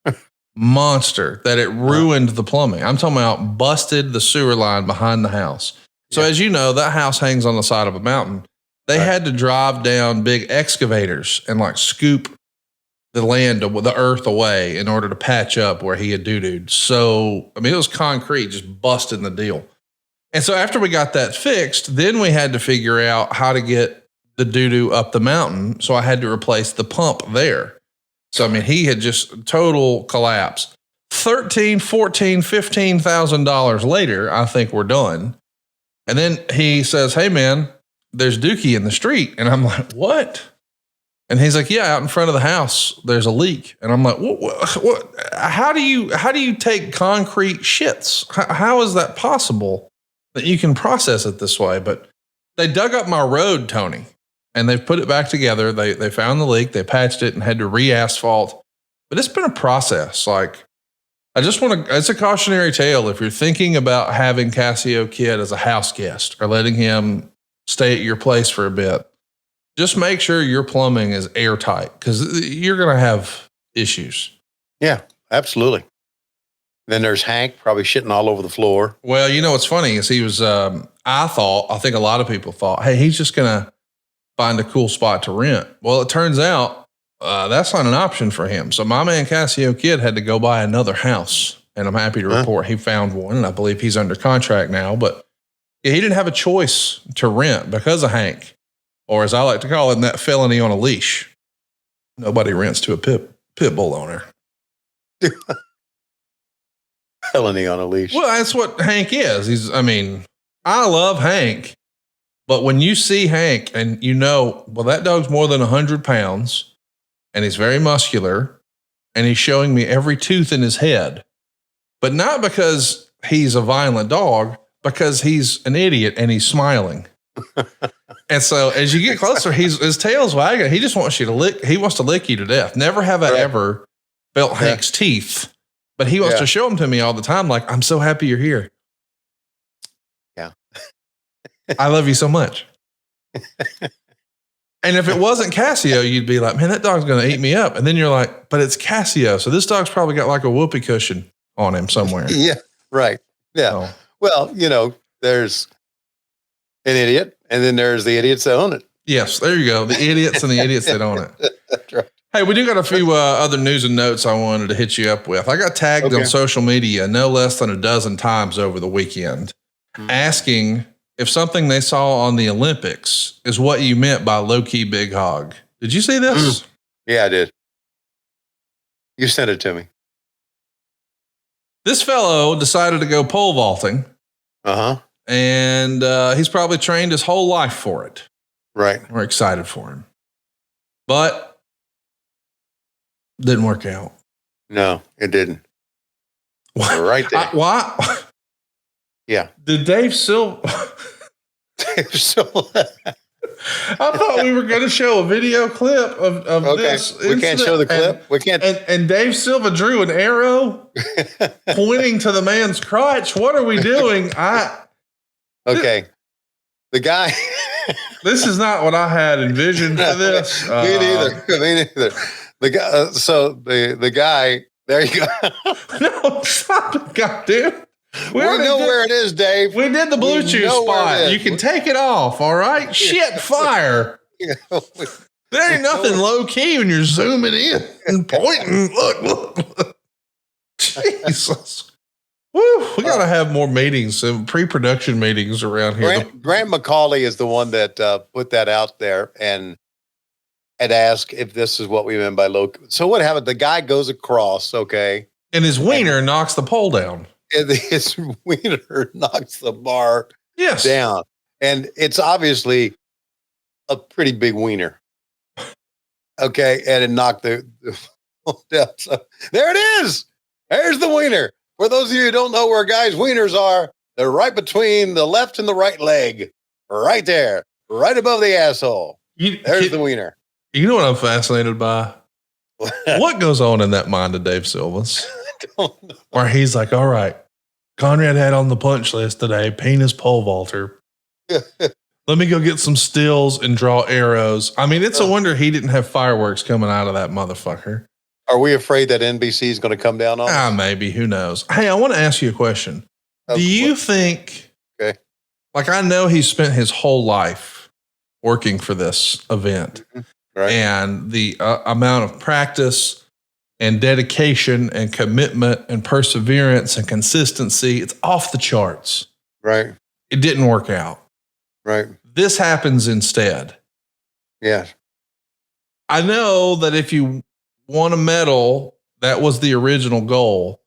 that it ruined the plumbing. I'm talking about busted the sewer line behind the house. So as you know, that house hangs on the side of a mountain. They had to drive down big excavators and scoop the earth away in order to patch up where he had doo-dooed. So, I mean, it was concrete, just busting the deal. And so after we got that fixed, then we had to figure out how to get the doo-doo up the mountain. So I had to replace the pump there. So, I mean, he had just total collapse. $13,000, $14,000, $15,000 later, I think we're done. And then he says, hey man, there's dookie in the street. And I'm like, what? And he's like, yeah, out in front of the house, there's a leak. And I'm like, what? How do you take concrete shits? How is that possible that you can process it this way? But they dug up my road, Tony, and they've put it back together. They found the leak, they patched it and had to re-asphalt. But it's been a process. It's a cautionary tale. If you're thinking about having Cassio Kid as a house guest or letting him stay at your place for a bit, just make sure your plumbing is airtight, because you're going to have issues. Yeah, absolutely. Then there's Hank probably shitting all over the floor. Well, what's funny is he was, I think a lot of people thought, hey, he's just going to find a cool spot to rent. Well, it turns out that's not an option for him. So my man Cassio Kid had to go buy another house, and I'm happy to report he found one, and I believe he's under contract now. But he didn't have a choice to rent because of Hank. Or as I like to call it, that felony on a leash. Nobody rents to a pit bull owner. Felony on a leash. Well, that's what Hank is. I love Hank, but when you see Hank and that dog's more than 100 pounds and he's very muscular and he's showing me every tooth in his head, but not because he's a violent dog, because he's an idiot and he's smiling. And so as you get closer, his tail's wagging. He just wants you to lick. He wants to lick you to death. Never have I ever felt Hank's teeth, but he wants to show them to me all the time. Like, I'm so happy you're here. Yeah. I love you so much. And if it wasn't Casio, you'd be like, man, that dog's going to eat me up. And then you're like, but it's Casio. So this dog's probably got like a whoopee cushion on him somewhere. Yeah. Right. Yeah. So, well, there's an idiot and then there's the idiots that own it. Yes. There you go. The idiots and the idiots that own it. That's right. Hey, we do got a few other news and notes I wanted to hit you up with. I got tagged on social media no less than a dozen times over the weekend asking if something they saw on the Olympics is what you meant by low-key big hog. Did you see this? Yeah, I did. You sent it to me. This fellow decided to go pole vaulting. Uh-huh. And he's probably trained his whole life for it. Right. We're excited for him. But didn't work out. No, it didn't. What? Right there. Why? Yeah. Did Dave Silva... I thought we were going to show a video clip of this. We can't show the clip. We can't. And Dave Silva drew an arrow pointing to the man's crotch. What are we doing? The guy. This is not what I had envisioned for this. Me neither. The guy. So the guy. There you go. No, stop it, goddamn. We know where it is, Dave. We did the Blue Chew spot. You can take it off, all right? Shit, fire. There ain't nothing low key when you're zooming in and pointing. Look. Jesus. Woo, we got to have more meetings, pre-production meetings around here. Grant McCauley is the one that put that out there and had asked if this is what we meant by low. So what happened? The guy goes across, okay. And his wiener knocks the pole down. His wiener knocks the bar down. And it's obviously a pretty big wiener. Okay. And it knocked the down. So there it is. There's the wiener. For those of you who don't know where guys' wieners are, they're right between the left and the right leg. Right there. Right above the asshole. There's the wiener. You know what I'm fascinated by? What goes on in that mind of Dave Silva's? Where he's like, all right, Conrad had on the punch list today, penis pole vaulter. Let me go get some stills and draw arrows. I mean, it's a wonder he didn't have fireworks coming out of that motherfucker. Are we afraid that NBC is going to come down on us? Maybe. Who knows? Hey, I want to ask you a question. Do you think, like I know he spent his whole life working for this event. Right. And the amount of practice and dedication and commitment and perseverance and consistency, it's off the charts. Right. It didn't work out. Right. This happens instead. Yeah. I know that if you won a medal, that was the original goal.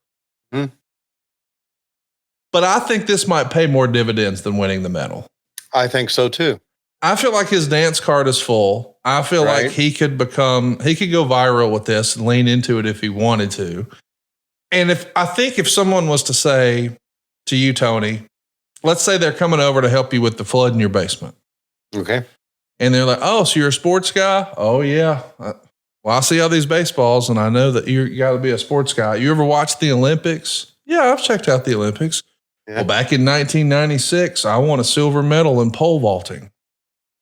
But I think this might pay more dividends than winning the medal. I think so too. I feel like his dance card is full. I feel like he could go viral with this and lean into it if he wanted to. And if someone was to say to you, Tony, let's say they're coming over to help you with the flood in your basement. Okay. And they're like, oh, so you're a sports guy? Oh yeah. Well, I see all these baseballs and I know that you got to be a sports guy. You ever watched the Olympics? Yeah, I've checked out the Olympics. Yeah. Well, back in 1996, I won a silver medal in pole vaulting.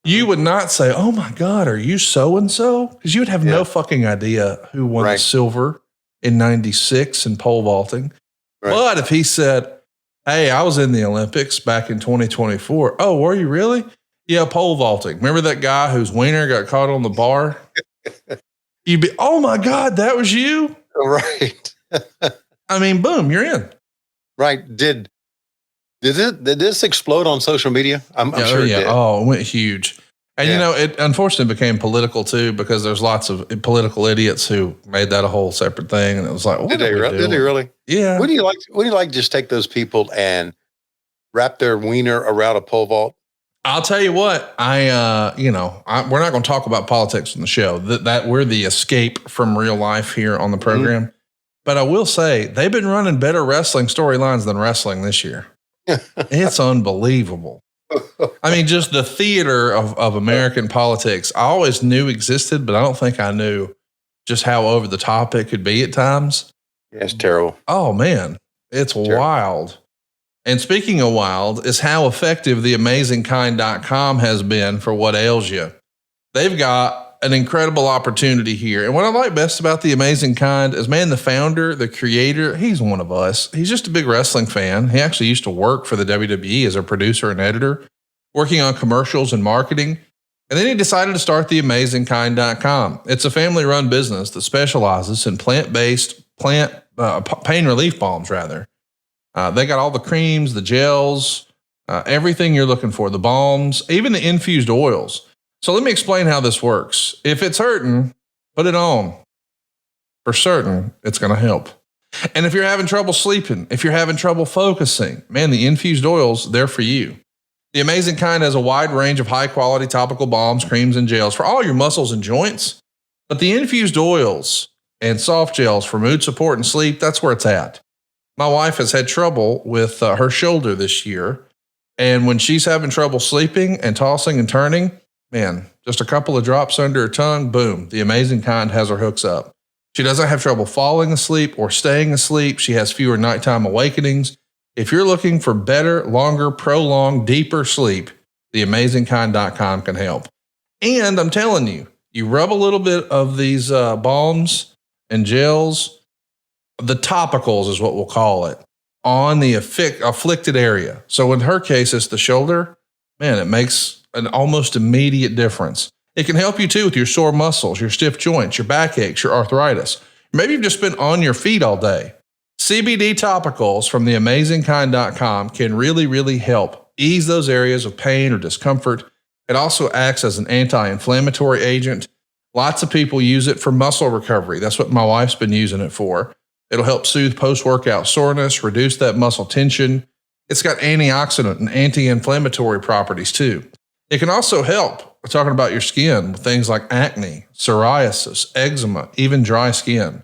You would not say, oh my God, are you so-and-so? Because you would have no fucking idea who won the silver in 96 in pole vaulting. Right. But if he said, hey, I was in the Olympics back in 2024. Oh, were you really? Yeah, pole vaulting. Remember that guy whose wiener got caught on the bar? You'd be, oh my God, that was you? Right. I mean, boom, you're in. Right. Did this explode on social media? I'm sure it did. Oh, it went huge. And, it unfortunately became political too, because there's lots of political idiots who made that a whole separate thing. And it was like, what did they really? Yeah. Wouldn't you like just take those people and wrap their wiener around a pole vault? I'll tell you what, we're not going to talk about politics on the show. That we're the escape from real life here on the program. Mm-hmm. But I will say they've been running better wrestling storylines than wrestling this year. It's unbelievable. I mean, just the theater of American politics, I always knew existed, but I don't think I knew just how over the top it could be at times. Yeah, it's terrible. Oh man, it's wild. And speaking of wild, is how effective the AmazingKind.com has been for what ails you. They've got an incredible opportunity here. And what I like best about the Amazing Kind is, man, the founder, the creator, he's one of us. He's just a big wrestling fan. He actually used to work for the WWE as a producer and editor, working on commercials and marketing. And then he decided to start the AmazingKind.com. It's a family-run business that specializes in plant-based pain relief balms, rather. They got all the creams, the gels, everything you're looking for, the balms, even the infused oils. So let me explain how this works. If it's hurting, put it on. For certain, it's going to help. And if you're having trouble sleeping, if you're having trouble focusing, man, the infused oils, they're for you. The Amazing Kind has a wide range of high-quality topical balms, creams, and gels for all your muscles and joints. But the infused oils and soft gels for mood support and sleep, that's where it's at. My wife has had trouble with her shoulder this year. And when she's having trouble sleeping and tossing and turning, man, just a couple of drops under her tongue, boom, the Amazing Kind has her hooks up. She doesn't have trouble falling asleep or staying asleep. She has fewer nighttime awakenings. If you're looking for better, longer, prolonged, deeper sleep, the AmazingKind.com can help. And I'm telling you, you rub a little bit of these balms and gels, the topicals is what we'll call it, on the afflicted area. So in her case, it's the shoulder. Man, it makes an almost immediate difference. It can help you too with your sore muscles, your stiff joints, your backaches, your arthritis. Maybe you've just been on your feet all day. CBD topicals from the AmazingKind.com can really, really help ease those areas of pain or discomfort. It also acts as an anti-inflammatory agent. Lots of people use it for muscle recovery. That's what my wife's been using it for. It'll help soothe post-workout soreness, reduce that muscle tension. It's got antioxidant and anti-inflammatory properties too. It can also help, we're talking about your skin, with things like acne, psoriasis, eczema, even dry skin.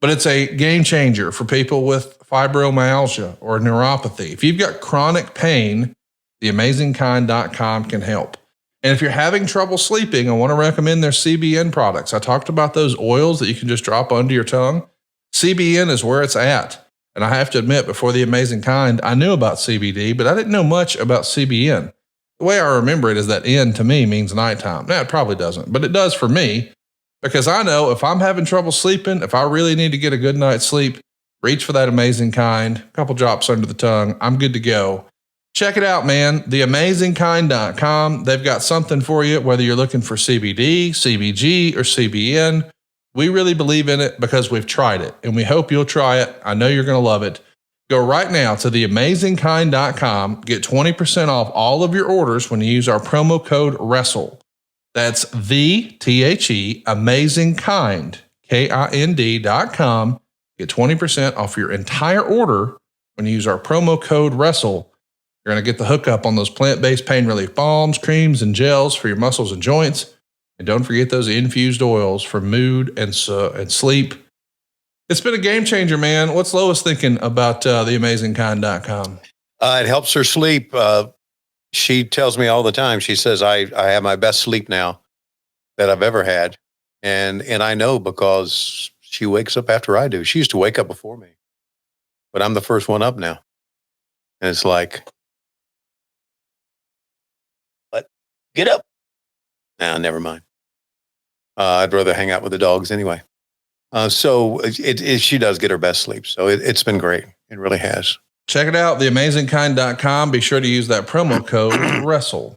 But it's a game changer for people with fibromyalgia or neuropathy. If you've got chronic pain, the AmazingKind.com can help. And if you're having trouble sleeping, I want to recommend their CBN products. I talked about those oils that you can just drop under your tongue. CBN is where it's at. And I have to admit, before the Amazing Kind, I knew about CBD, but I didn't know much about CBN. The way I remember it is that N to me means nighttime. Now, it probably doesn't, but it does for me, because I know if I'm having trouble sleeping, if I really need to get a good night's sleep, reach for that Amazing Kind, a couple drops under the tongue, I'm good to go. Check it out, man. TheAmazingKind.com. They've got something for you, whether you're looking for CBD, CBG, or CBN. We really believe in it because we've tried it, and we hope you'll try it. I know you're going to love it. Go right now to TheAmazingKind.com. Get 20% off all of your orders when you use our promo code WRESTLE. That's AmazingKind, KIND.com. Get 20% off your entire order when you use our promo code WRESTLE. You're going to get the hookup on those plant-based pain relief balms, creams, and gels for your muscles and joints. And don't forget those infused oils for mood and sleep. It's been a game changer, man. What's Lois thinking about TheAmazingKind.com? It helps her sleep. She tells me all the time. She says, I have my best sleep now that I've ever had. And I know because she wakes up after I do. She used to wake up before me, but I'm the first one up now. And it's like, what? Get up. Nah, never mind. I'd rather hang out with the dogs anyway. So she does get her best sleep. So it's been great. It really has. Check it out, TheAmazingKind.com. Be sure to use that promo code WRESTLE.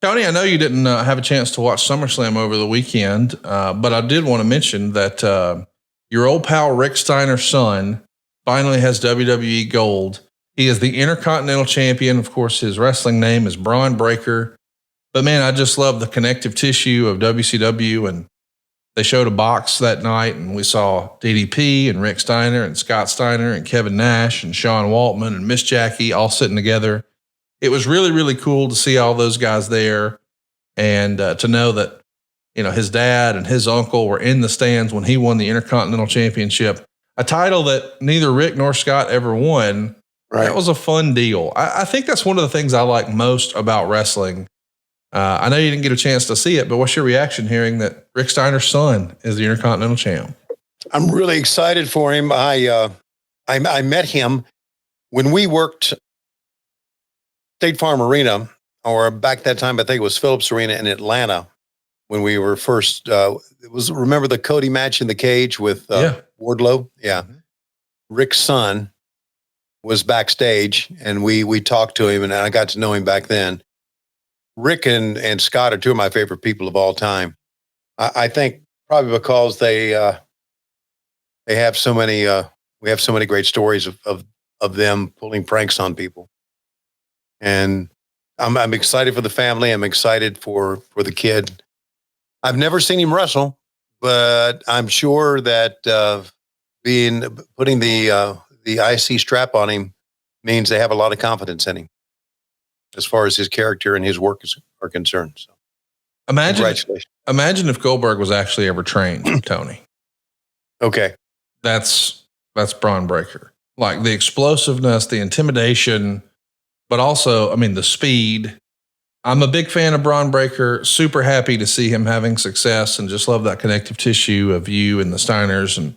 Tony, I know you didn't have a chance to watch SummerSlam over the weekend, but I did want to mention that your old pal Rick Steiner's son finally has WWE gold. He is the Intercontinental Champion. Of course, his wrestling name is Braun Breaker. But man, I just love the connective tissue of WCW, and they showed a box that night, and we saw DDP and Rick Steiner and Scott Steiner and Kevin Nash and Sean Waltman and Miss Jackie all sitting together. It was really, really cool to see all those guys there, and to know that, you know, his dad and his uncle were in the stands when he won the Intercontinental Championship, a title that neither Rick nor Scott ever won. Right. That was a fun deal. I think that's one of the things I like most about wrestling. I know you didn't get a chance to see it, but what's your reaction hearing that Rick Steiner's son is the Intercontinental Champ? I'm really excited for him. I met him when we worked State Farm Arena, or back that time, I think it was Phillips Arena in Atlanta when we were first, remember the Cody match in the cage with Wardlow? Yeah. Mm-hmm. Rick's son was backstage and we talked to him and I got to know him back then. Rick and Scott are two of my favorite people of all time. I think probably because they have so many, we have so many great stories of them pulling pranks on people. And I'm excited for the family. I'm excited for the kid. I've never seen him wrestle, but I'm sure that putting the IC strap on him means they have a lot of confidence in him as far as his character and his work are concerned. So, imagine if Goldberg was actually ever trained, Tony. Okay, that's Braun Breaker. Like the explosiveness, the intimidation, but also, I mean, the speed. I'm a big fan of Braun Breaker. Super happy to see him having success and just love that connective tissue of you and the Steiners. And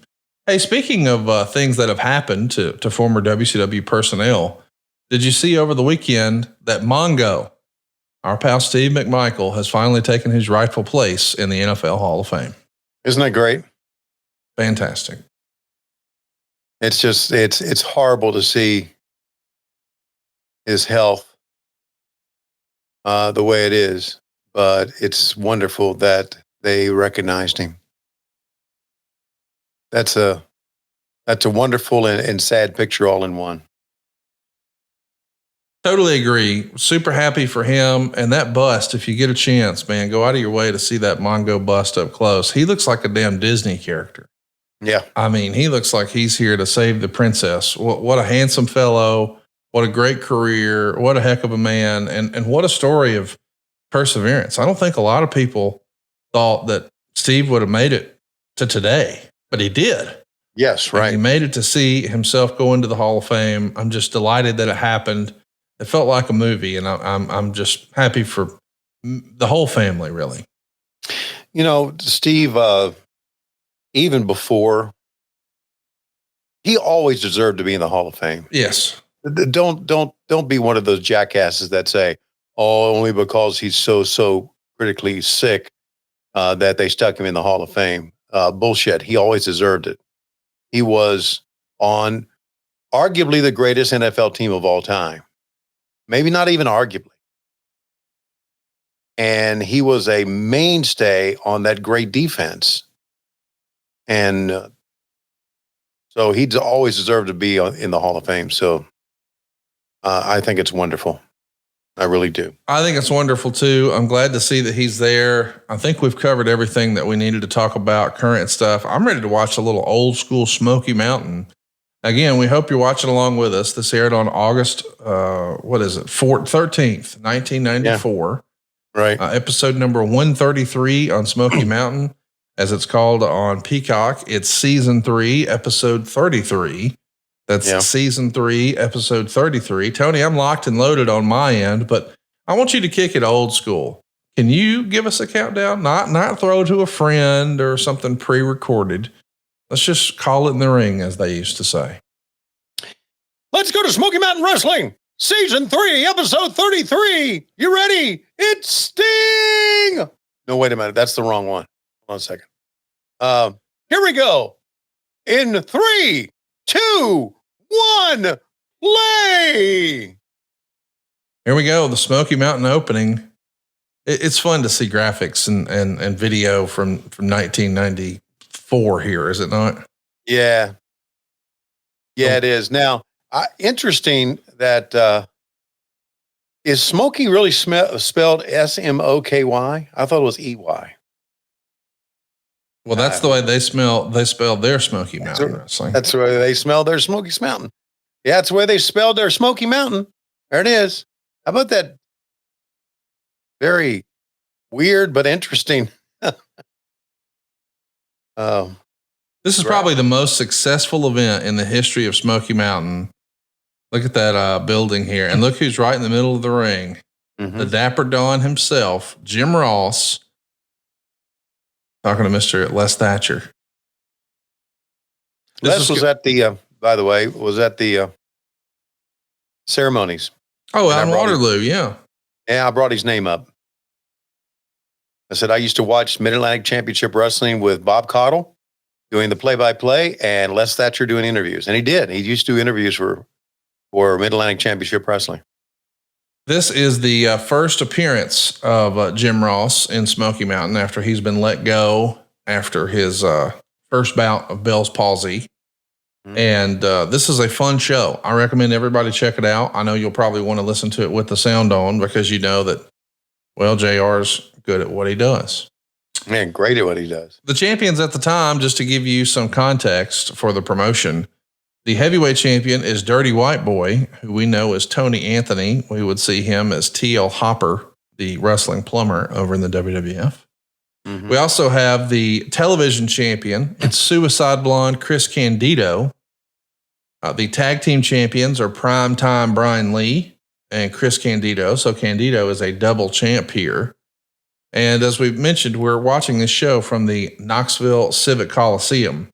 hey, speaking of things that have happened to former WCW personnel, did you see over the weekend that Mongo, our pal Steve McMichael, has finally taken his rightful place in the NFL Hall of Fame? Isn't that great? Fantastic. It's just, it's horrible to see his health the way it is, but it's wonderful that they recognized him. That's a wonderful and sad picture all in one. Totally agree. Super happy for him. And that bust, if you get a chance, man, go out of your way to see that Mongo bust up close. He looks like a damn Disney character. Yeah. I mean, he looks like he's here to save the princess. What a handsome fellow. What a great career. What a heck of a man. And what a story of perseverance. I don't think a lot of people thought that Steve would have made it to today, but he did. Yes, right. And he made it to see himself go into the Hall of Fame. I'm just delighted that it happened. It felt like a movie, and I'm just happy for the whole family, really. You know, Steve, even before, he always deserved to be in the Hall of Fame. Yes. Don't be one of those jackasses that say, "Oh, only because he's so critically sick that they stuck him in the Hall of Fame." Bullshit. He always deserved it. He was on arguably the greatest NFL team of all time. Maybe not even arguably. And he was a mainstay on that great defense. And so he'd always deserved to be in the Hall of Fame. So I think it's wonderful. I really do. I think it's wonderful too. I'm glad to see that he's there. I think we've covered everything that we needed to talk about, current stuff. I'm ready to watch a little old school Smoky Mountain. Again, we hope you're watching along with us. This aired on August, 13th, 1994. Yeah. Right. Episode number 133 on Smoky Mountain, as it's called on Peacock. It's season 3, episode 33. That's season 3, episode 33. Tony, I'm locked and loaded on my end, but I want you to kick it old school. Can you give us a countdown? Not throw to a friend or something pre-recorded. Let's just call it in the ring, as they used to say. Let's go to Smoky Mountain Wrestling, season 3, episode 33. You ready? It's Sting. No, wait a minute. That's the wrong one. Hold on a second. Here we go. In 3, 2, 1, play. Here we go. The Smoky Mountain opening. It's fun to see graphics and video from 1994 here, is it not? Yeah. Yeah, it is. Now, interesting that is Smoky really spelled S-M-O-K-Y? I thought it was E-Y. Well, that's the way they spell their Smoky Mountain Wrestling. That's the way they spell their Smoky Mountain. Yeah, that's the way they spelled their Smoky Mountain. There it is. How about that? Very weird, but interesting. This is probably the most successful event in the history of Smoky Mountain. Look at that building here, and look who's right in the middle of the ring. the Dapper Don himself, Jim Ross, talking to Mr. Les Thatcher. Les was at the, by the way, was at the ceremonies. Oh, out in Waterloo, yeah. Yeah, I brought his name up. I said, I used to watch Mid-Atlantic Championship Wrestling with Bob Caudle doing the play-by-play and Les Thatcher doing interviews. And he did. He used to do interviews for Mid-Atlantic Championship Wrestling. This is the first appearance of Jim Ross in Smoky Mountain after he's been let go after his first bout of Bell's palsy. And this is a fun show. I recommend everybody check it out. I know you'll probably want to listen to it with the sound on because you know that, well, JR's good at what he does. Man, great at what he does. The champions at the time, just to give you some context for the promotion, the heavyweight champion is Dirty White Boy, who we know as Tony Anthony. We would see him as TL Hopper, the wrestling plumber over in the WWF. We also have the television champion. It's Suicide Blonde Chris Candido. The tag team champions are Primetime Bryan Lee and Chris Candido. So Candido is a double champ here. And as we've mentioned, we're watching this show from the Knoxville Civic Coliseum.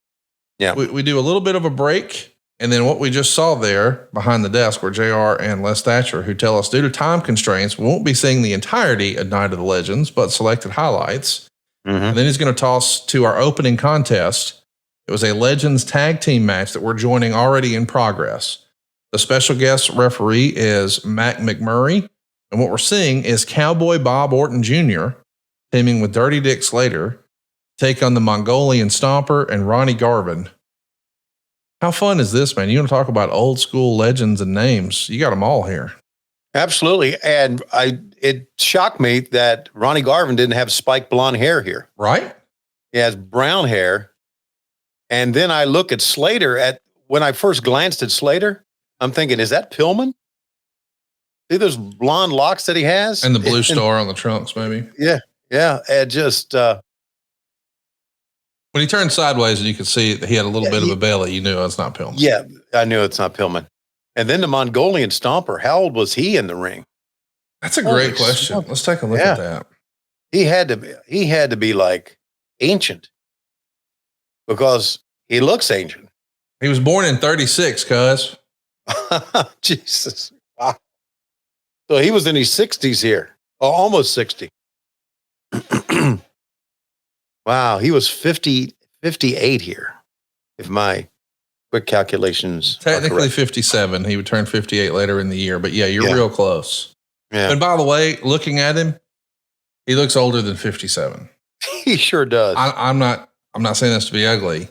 Yeah. We do a little bit of a break. And then what we just saw there behind the desk were JR and Les Thatcher, who tell us due to time constraints, we won't be seeing the entirety of Night of the Legends, but selected highlights. And then he's going to toss to our opening contest. It was a Legends tag team match that we're joining already in progress. The special guest referee is Mac McMurray. And what we're seeing is Cowboy Bob Orton Jr. teaming with Dirty Dick Slater, take on the Mongolian Stomper and Ronnie Garvin. How fun is this, man? You want to talk about old school legends and names? You got them all here. Absolutely. And it shocked me that Ronnie Garvin didn't have spiked blonde hair here. Right? He has brown hair. And then I look at Slater when I first glanced at Slater, I'm thinking, is that Pillman? See those blonde locks that he has? And the blue star on the trunks, maybe. Yeah. Yeah. And just, when he turned sideways and you could see that he had a little bit of a belly, you knew it's not Pillman. Yeah. I knew it's not Pillman. And then the Mongolian Stomper, how old was he in the ring? That's a great question. Let's take a look at that. He had to be like ancient because he looks ancient. He was born in 36, cuz. Jesus. Wow. So he was in his 60s here. Oh, almost 60. Wow. He was 58 here. If my quick calculations. Technically 57. He would turn 58 later in the year, but yeah, you're real close. Yeah. And by the way, looking at him, he looks older than 57. He sure does. I'm not saying this to be ugly.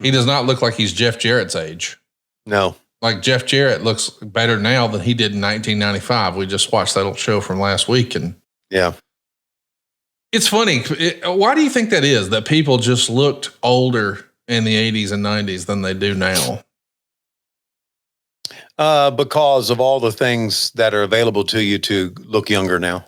He does not look like he's Jeff Jarrett's age. No. Like Jeff Jarrett looks better now than he did in 1995. We just watched that old show from last week. And yeah, it's funny. Why do you think that is, that people just looked older in the 80s and 90s than they do now? Because of all the things that are available to you to look younger now.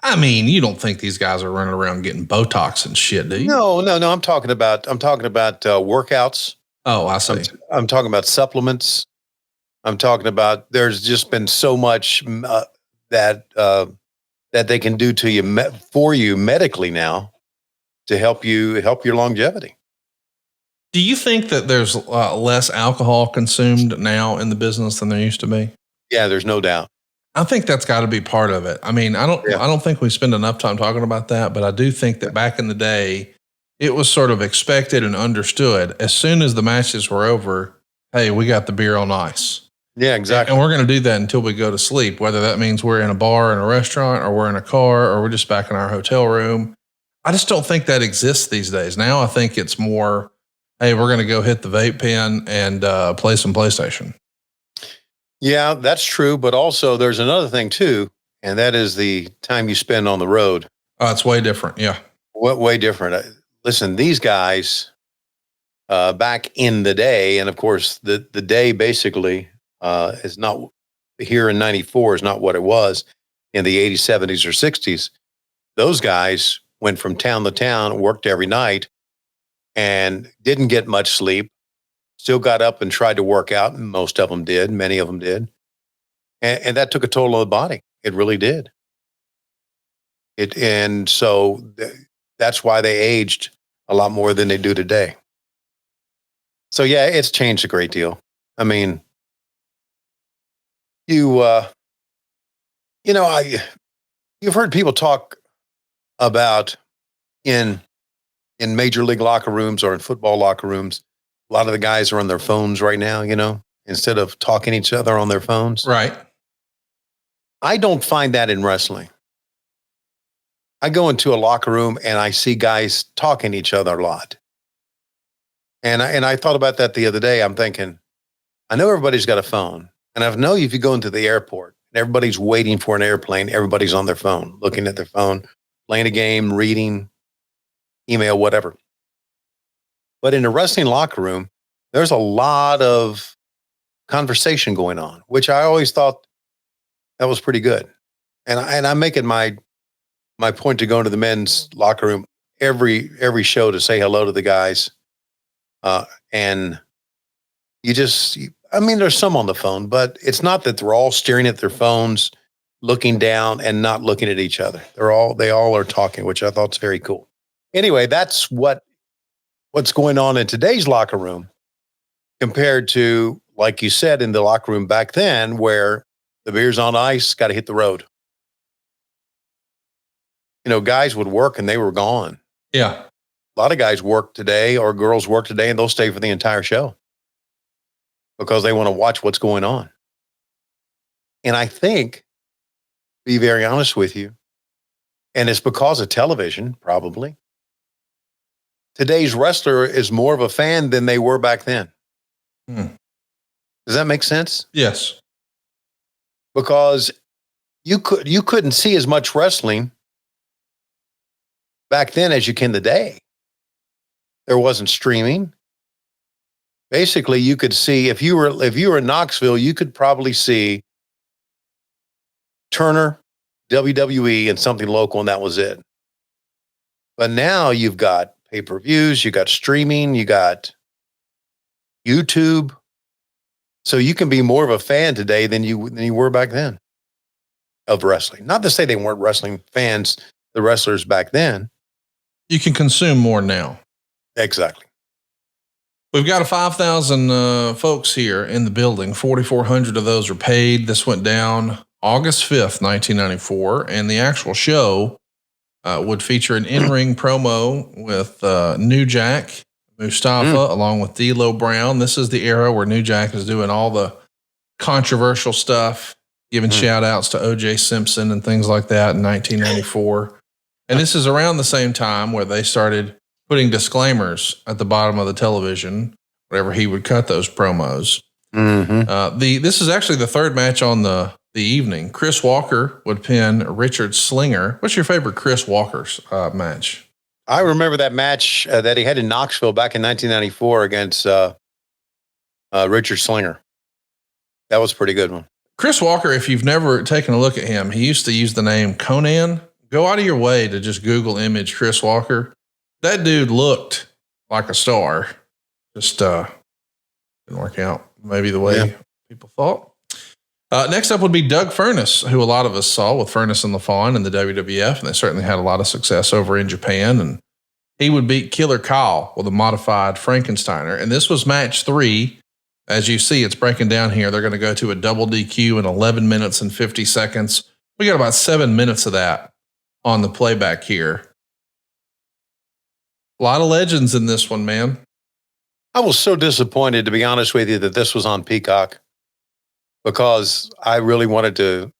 I mean, you don't think these guys are running around getting Botox and shit, do you? No. I'm talking about workouts. Oh, I see. I'm talking about supplements. I'm talking about, there's just been so much that they can do to you for you medically now to help your longevity. Do you think that there's less alcohol consumed now in the business than there used to be? Yeah, there's no doubt. I think that's got to be part of it. I mean, I don't think we spend enough time talking about that, but I do think that back in the day, it was sort of expected and understood. As soon as the matches were over, hey, we got the beer on ice. Yeah, exactly. And we're going to do that until we go to sleep, whether that means we're in a bar, in a restaurant, or we're in a car, or we're just back in our hotel room. I just don't think that exists these days. Now I think it's more, hey, we're going to go hit the vape pen and play some PlayStation. Yeah, that's true. But also there's another thing too, and that is the time you spend on the road. It's way different. Yeah. Way different. Listen, these guys back in the day, and of course the day basically is not here in 94 is not what it was in the 80s, 70s, or 60s. Those guys went from town to town, worked every night, and didn't get much sleep. Still got up and tried to work out, and most of them did. Many of them did. And that took a toll on the body. It really did. So that's why they aged a lot more than they do today. So yeah, it's changed a great deal. I mean, you've heard people talk about in major league locker rooms or in football locker rooms, a lot of the guys are on their phones right now, instead of talking to each other on their phones. Right. I don't find that in wrestling. I go into a locker room and I see guys talking to each other a lot. And I thought about that the other day. I'm thinking, I know everybody's got a phone. And I know if you go into the airport and everybody's waiting for an airplane, everybody's on their phone, looking at their phone, playing a game, reading, email, whatever. But in a wrestling locker room, there's a lot of conversation going on, which I always thought that was pretty good. And I make it my point to go into the men's locker room every show to say hello to the guys. And there's some on the phone, but it's not that they're all staring at their phones, looking down and not looking at each other. They all are talking, which I thought was very cool. Anyway, that's what's going on in today's locker room compared to, like you said, in the locker room back then, where the beer's on ice, got to hit the road. Guys would work and they were gone. Yeah. A lot of guys work today or girls work today and they'll stay for the entire show because they want to watch what's going on. And I think, to be very honest with you, and it's because of television, probably, today's wrestler is more of a fan than they were back then. Does that make sense? Yes. Because you couldn't see as much wrestling back then as you can today. There wasn't streaming. Basically, you could see if you were in Knoxville, you could probably see Turner, WWE, and something local, and that was it. But now you've got pay-per-views, you got streaming, you got YouTube. So you can be more of a fan today than you were back then of wrestling. Not to say they weren't wrestling fans, the wrestlers back then. You can consume more now. Exactly. We've got 5,000 folks here in the building. 4,400 of those are paid. This went down August 5th, 1994. And the actual show would feature an in-ring promo with New Jack, Mustafa, along with D'Lo Brown. This is the era where New Jack is doing all the controversial stuff, giving shout outs to O.J. Simpson and things like that in 1994. And this is around the same time where they started putting disclaimers at the bottom of the television whenever he would cut those promos. This is actually the third match on the evening. Chris Walker would pin Richard Slinger. What's your favorite Chris Walker's match? I remember that match that he had in Knoxville back in 1994 against Richard Slinger. That was a pretty good one. Chris Walker, if you've never taken a look at him, he used to use the name Conan. Go out of your way to just Google image Chris Walker. That dude looked like a star. Just didn't work out maybe the way people thought. Next up would be Doug Furnas, who a lot of us saw with Furnas and LaFawn in the WWF, and they certainly had a lot of success over in Japan. And he would beat Killer Kyle with a modified Frankensteiner. And this was match 3. As you see, it's breaking down here. They're going to go to a double DQ in 11 minutes and 50 seconds. We got about 7 minutes of that on the playback here. A lot of legends in this one, man. I was so disappointed, to be honest with you, that this was on Peacock because I really wanted to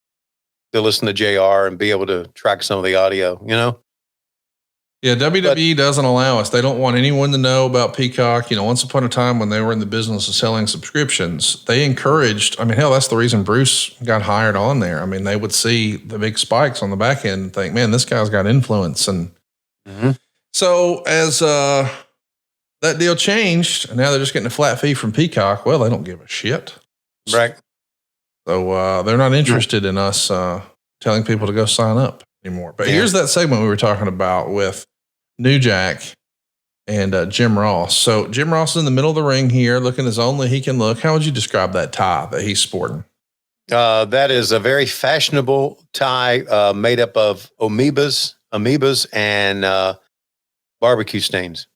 listen to JR and be able to track some of the audio, Yeah, WWE doesn't allow us. They don't want anyone to know about Peacock. Once upon a time when they were in the business of selling subscriptions, they encouraged, hell, that's the reason Bruce got hired on there. They would see the big spikes on the back end and think, man, this guy's got influence. And so as that deal changed, and now they're just getting a flat fee from Peacock, well, they don't give a shit. Right. So they're not interested in us telling people to go sign up anymore. But here's that segment we were talking about with New Jack and Jim Ross. So Jim Ross is in the middle of the ring here, looking as only he can look. How would you describe that tie that he's sporting? That is a very fashionable tie made up of amoebas and barbecue stains.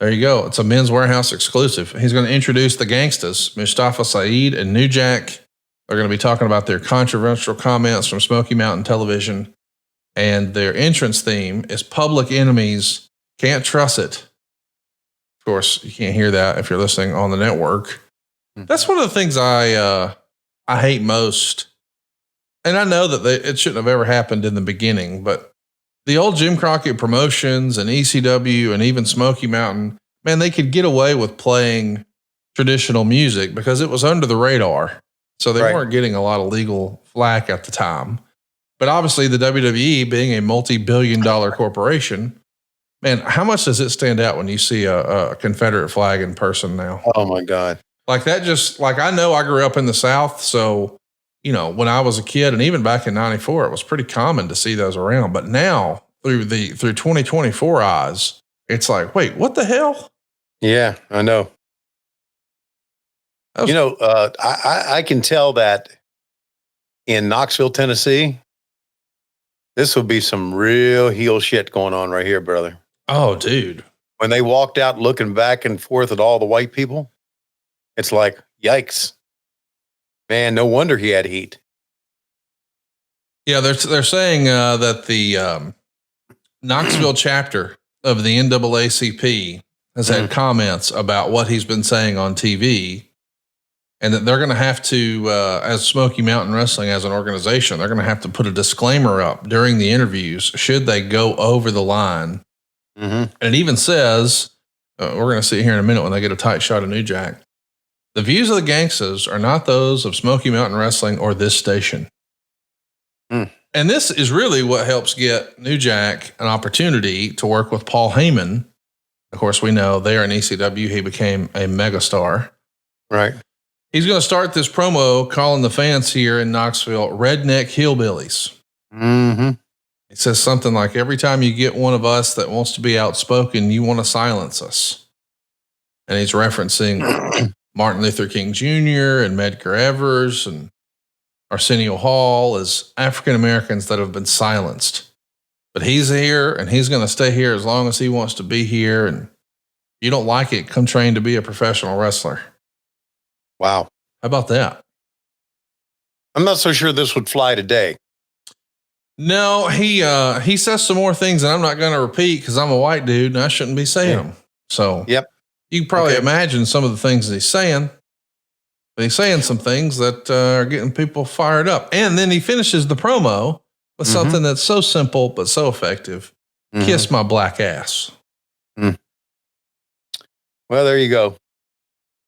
There you go. It's a Men's Warehouse exclusive. He's going to introduce the Gangstas, Mustafa Saeed and New Jack. They're going to be talking about their controversial comments from Smoky Mountain Television. And their entrance theme is Public Enemy's Can't Trust It. Of course, you can't hear that if you're listening on the network. That's one of the things I hate most. And I know that it shouldn't have ever happened in the beginning, but the old Jim Crockett Promotions and ECW and even Smoky Mountain, man, they could get away with playing traditional music because it was under the radar. So they weren't getting a lot of legal flack at the time. But obviously the WWE being a multi-billion-dollar corporation, man, how much does it stand out when you see a Confederate flag in person now? Oh my God. Like that I know I grew up in the South. So, when I was a kid and even back in 94, it was pretty common to see those around. But now through 2024 eyes, it's like, wait, what the hell? Yeah, I know. I can tell that in Knoxville, Tennessee, this will be some real heel shit going on right here, brother. Oh, dude. When they walked out looking back and forth at all the white people, it's like, yikes. Man, no wonder he had heat. Yeah, they're saying that the Knoxville chapter of the NAACP has had comments about what he's been saying on TV, and that they're going to have to, as Smoky Mountain Wrestling as an organization, they're going to have to put a disclaimer up during the interviews should they go over the line. And it even says, we're going to see here in a minute when they get a tight shot of New Jack. The views of the Gangstas are not those of Smoky Mountain Wrestling or this station. And this is really what helps get New Jack an opportunity to work with Paul Heyman. Of course, we know there in ECW, he became a megastar. Right. He's going to start this promo calling the fans here in Knoxville redneck hillbillies. It says something like, every time you get one of us that wants to be outspoken, you want to silence us. And he's referencing Martin Luther King Jr. and Medgar Evers and Arsenio Hall as African Americans that have been silenced. But he's here and he's going to stay here as long as he wants to be here. And if you don't like it, come train to be a professional wrestler. Wow. How about that? I'm not so sure this would fly today. No, he says some more things that I'm not going to repeat because I'm a white dude and I shouldn't be saying them. So you can probably imagine some of the things that he's saying. But he's saying some things that are getting people fired up. And then he finishes the promo with something that's so simple but so effective. Kiss my black ass. Well, there you go.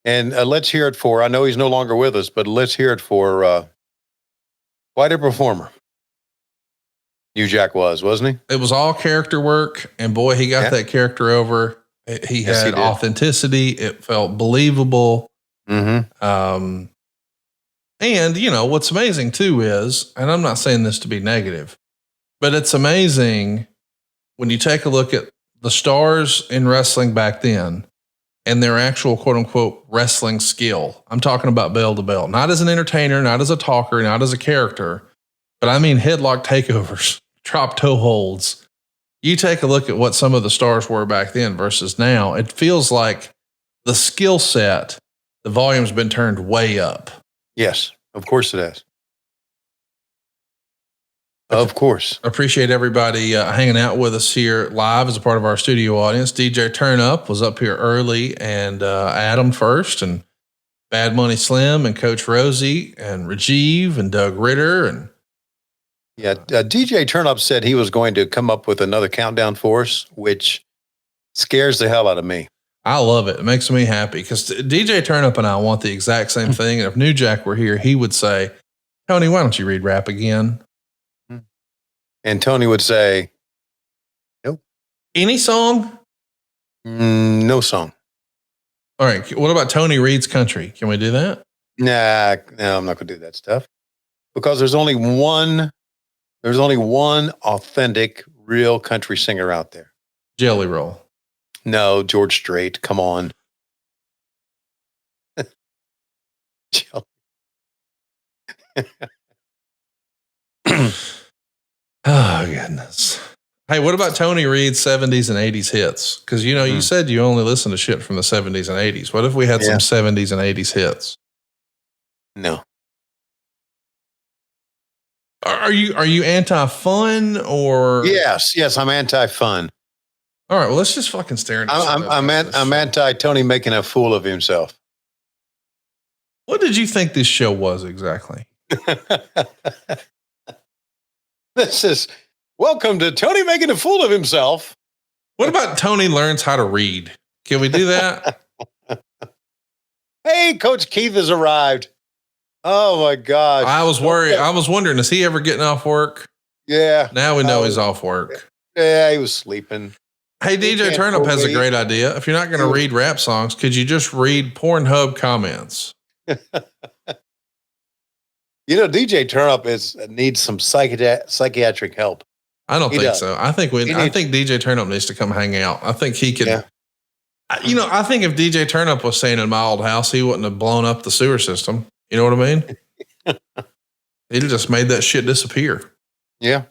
And let's hear it for, I know he's no longer with us, but let's hear it for quite a performer. New Jack wasn't he? It was all character work. And boy, he got that character over. He had authenticity. It felt believable. And what's amazing too is, and I'm not saying this to be negative, but it's amazing when you take a look at the stars in wrestling back then and their actual quote unquote wrestling skill. I'm talking about bell to bell, not as an entertainer, not as a talker, not as a character, but I mean headlock takeovers, drop toe holds. You take a look at what some of the stars were back then versus now. It feels like the skill set, the volume's been turned way up. Yes, of course it has. Of course. Appreciate everybody hanging out with us here live as a part of our studio audience. DJ Turn Up was up here early, and Adam first, and Bad Money Slim, and Coach Rosie, and Rajiv, and Doug Ritter, and DJ Turn Up said he was going to come up with another countdown for us, which scares the hell out of me. I love it. It makes me happy because DJ Turn Up and I want the exact same thing. And if New Jack were here, he would say, Tony, why don't you read rap again? And Tony would say, nope. Any song? No song. All right. What about Tony Reed's Country? Can we do that? Nah, no, I'm not going to do that stuff because there's only one authentic, real country singer out there. Jelly Roll. No, George Strait. Come on. Oh, goodness. Hey, what about Tony Reed's 70s and 80s hits? Because, you said you only listen to shit from the 70s and 80s. What if we had some 70s and 80s hits? No. Are you anti-fun or? Yes, I'm anti-fun. All right, well, let's just fucking stare at I'm anti-Tony making a fool of himself. What did you think this show was exactly? This is welcome to Tony making a fool of himself. What about Tony learns how to read? Can we do that? Hey, Coach Keith has arrived. Oh my gosh. I was worried. I was wondering, is he ever getting off work? Yeah. Now we know he's off work. Yeah, he was sleeping. Hey, DJ Turnup has a great idea. If you're not going to read rap songs, could you just read Pornhub comments? DJ Turnup needs some psychiatric help. I don't think so. I think DJ Turnup needs to come hang out. I think he could. Yeah. I think if DJ Turnup was staying in my old house, he wouldn't have blown up the sewer system. You know what I mean? He'd have just made that shit disappear. Yeah.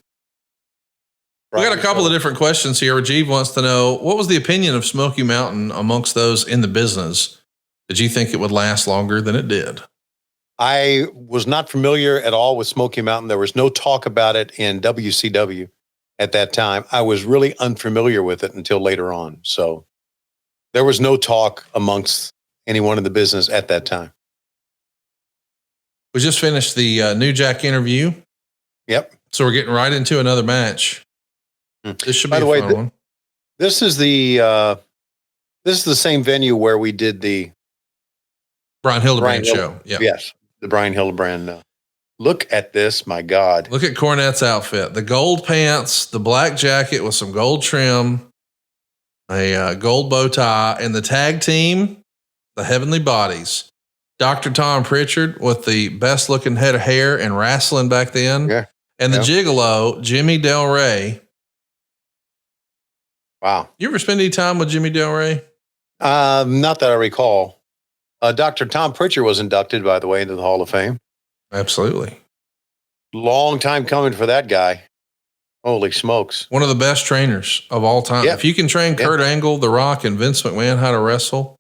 We got a couple of different questions here. Rajiv wants to know, what was the opinion of Smoky Mountain amongst those in the business? Did you think it would last longer than it did? I was not familiar at all with Smoky Mountain. There was no talk about it in WCW at that time. I was really unfamiliar with it until later on. So there was no talk amongst anyone in the business at that time. We just finished the New Jack interview. Yep. So we're getting right into another match. This should be a fun one. This is the same venue where we did the Bryan Hildebrand show. Yeah. Yes, the Bryan Hildebrand. Look at this, my God. Look at Cornette's outfit. The gold pants, the black jacket with some gold trim, a gold bow tie, and the tag team, the Heavenly Bodies. Dr. Tom Pritchard with the best looking head of hair and wrestling back then. Yeah. And the Gigolo, Jimmy Del Rey. Wow. You ever spend any time with Jimmy Del Rey? Not that I recall. Dr. Tom Pritchard was inducted, by the way, into the Hall of Fame. Absolutely. Long time coming for that guy. Holy smokes. One of the best trainers of all time. Yep. If you can train Kurt Angle, The Rock, and Vince McMahon how to wrestle,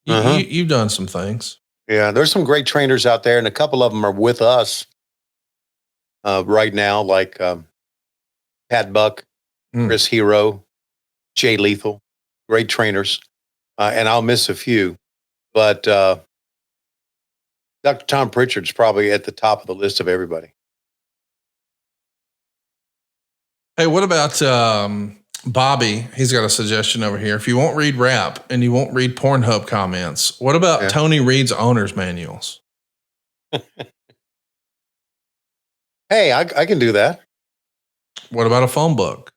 you've done some things. Yeah, there's some great trainers out there, and a couple of them are with us right now, like Pat Buck, Chris Hero, Jay Lethal, great trainers. And I'll miss a few. But Dr. Tom Pritchard's probably at the top of the list of everybody. Hey, what about Bobby? He's got a suggestion over here. If you won't read rap and you won't read Pornhub comments, what about Tony Reed's owner's manuals? Hey, I can do that. What about a phone book?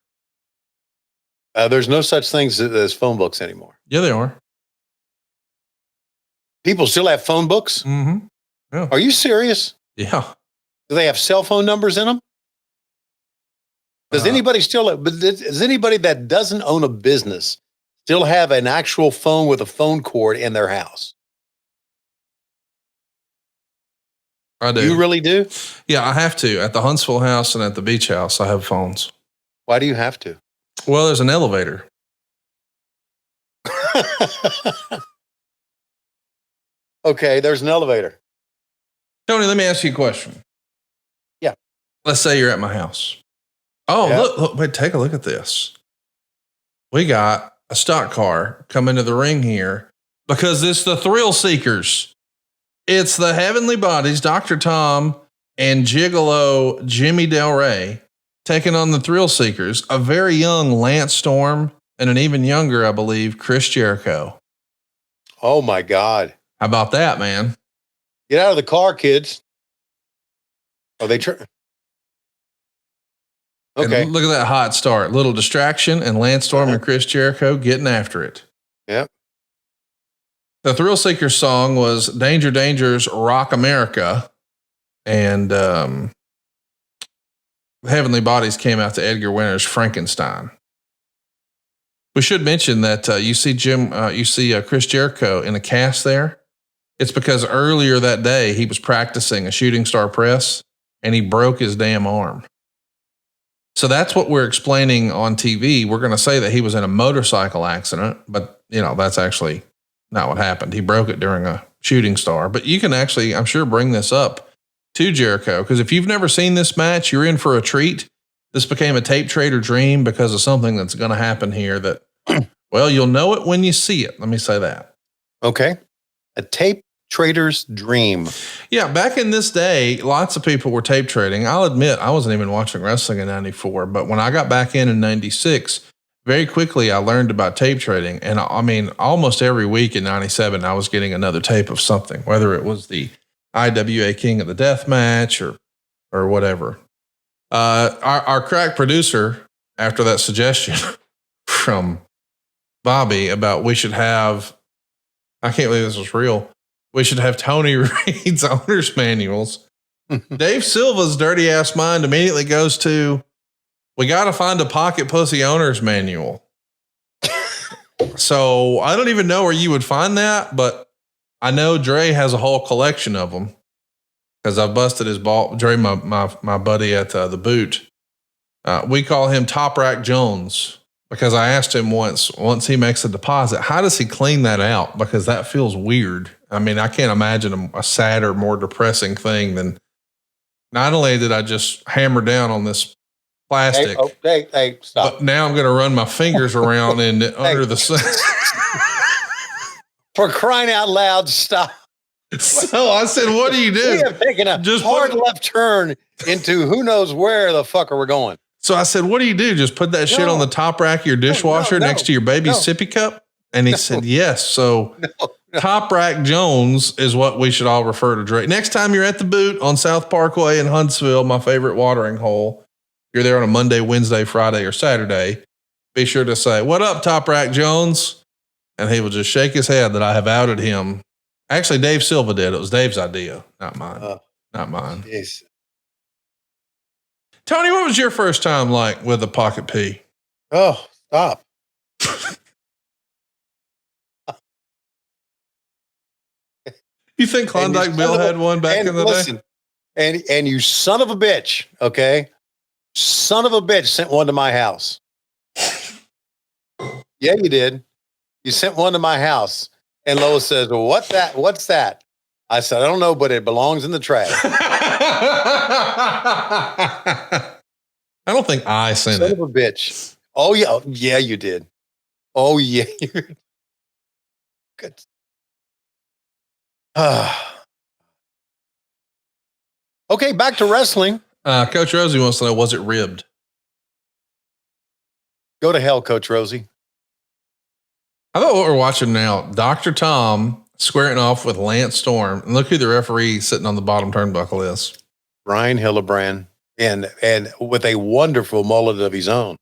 There's no such things as phone books anymore. Yeah, they are. People still have phone books? Mm-hmm. Yeah. Are you serious? Yeah. Do they have cell phone numbers in them? Does anybody that doesn't own a business still have an actual phone with a phone cord in their house? I do. You really do? Yeah, I have to. At the Huntsville house and at the beach house, I have phones. Why do you have to? Well, there's an elevator. Okay, there's an elevator. Tony, let me ask you a question. Yeah. Let's say you're at my house. Oh, look, wait, take a look at this. We got a stock car come into the ring here because it's the Thrill Seekers. It's the Heavenly Bodies, Dr. Tom and Gigolo Jimmy Del Rey taking on the Thrill Seekers, a very young Lance Storm and an even younger, I believe, Chris Jericho. Oh my God. How about that, man? Get out of the car, kids. Are they Okay. And look at that hot start. Little distraction and Lance Storm and Chris Jericho getting after it. Yep. The Thrill Seekers song was Danger Danger's Rock America. And Heavenly Bodies came out to Edgar Winter's Frankenstein. We should mention that you see Chris Jericho in a cast there. It's because earlier that day he was practicing a shooting star press and he broke his damn arm. So that's what we're explaining on TV. We're going to say that he was in a motorcycle accident, but that's actually not what happened. He broke it during a shooting star. But you can actually, I'm sure, bring this up to Jericho, because if you've never seen this match, you're in for a treat. This became a tape trader dream because of something that's going to happen here that, well, you'll know it when you see it. Let me say that. Okay. A tape trader's dream. Yeah. Back in this day, lots of people were tape trading. I'll admit I wasn't even watching wrestling in 94, but when I got back in 96, very quickly I learned about tape trading. And I mean, almost every week in 97, I was getting another tape of something, whether it was the IWA King of the Death match or whatever. Our crack producer, after that suggestion from Bobby about we should have, I can't believe this was real, we should have Tony Reed's owner's manuals. Dave Silva's dirty ass mind immediately goes to, we got to find a pocket pussy owner's manual. So I don't even know where you would find that, but I know Dre has a whole collection of them because I busted his ball. Dre, my buddy at the boot, we call him Top Rack Jones because I asked him once he makes a deposit, how does he clean that out? Because that feels weird. I mean, I can't imagine a sadder, more depressing thing than not only did I just hammer down on this plastic, hey, stop. but now I'm going to run my fingers around and under the sun. For crying out loud, stop. So I said, what do you do? We have taken a hard left turn into who knows where the fuck are we going. So I said, what do you do? Just put that shit on the top rack of your dishwasher next to your baby's sippy cup? And he said, yes. So Top Rack Jones is what we should all refer to Dre. Next time you're at the boot on South Parkway in Huntsville, my favorite watering hole, you're there on a Monday, Wednesday, Friday, or Saturday, be sure to say, what up, Top Rack Jones? And he will just shake his head that I have outed him. Actually, Dave Silva did. It was Dave's idea, not mine. Not mine. Geez. Tony, what was your first time like with a pocket P? Oh, stop. You think Klondike Bill had one back in the day? And you son of a bitch, okay? Son of a bitch sent one to my house. Yeah, you did. You sent one to my house. And Lois says, well, what's that? I said, I don't know, but it belongs in the trash. I don't think I sent it. Son of a bitch. Oh, yeah. Yeah, you did. Oh, yeah. Good. Okay, back to wrestling. Coach Rosie wants to know, was it ribbed? Go to hell, Coach Rosie. I thought what we're watching now, Dr. Tom squaring off with Lance Storm. And look who the referee sitting on the bottom turnbuckle is. Bryan Hildebrand. And with a wonderful mullet of his own,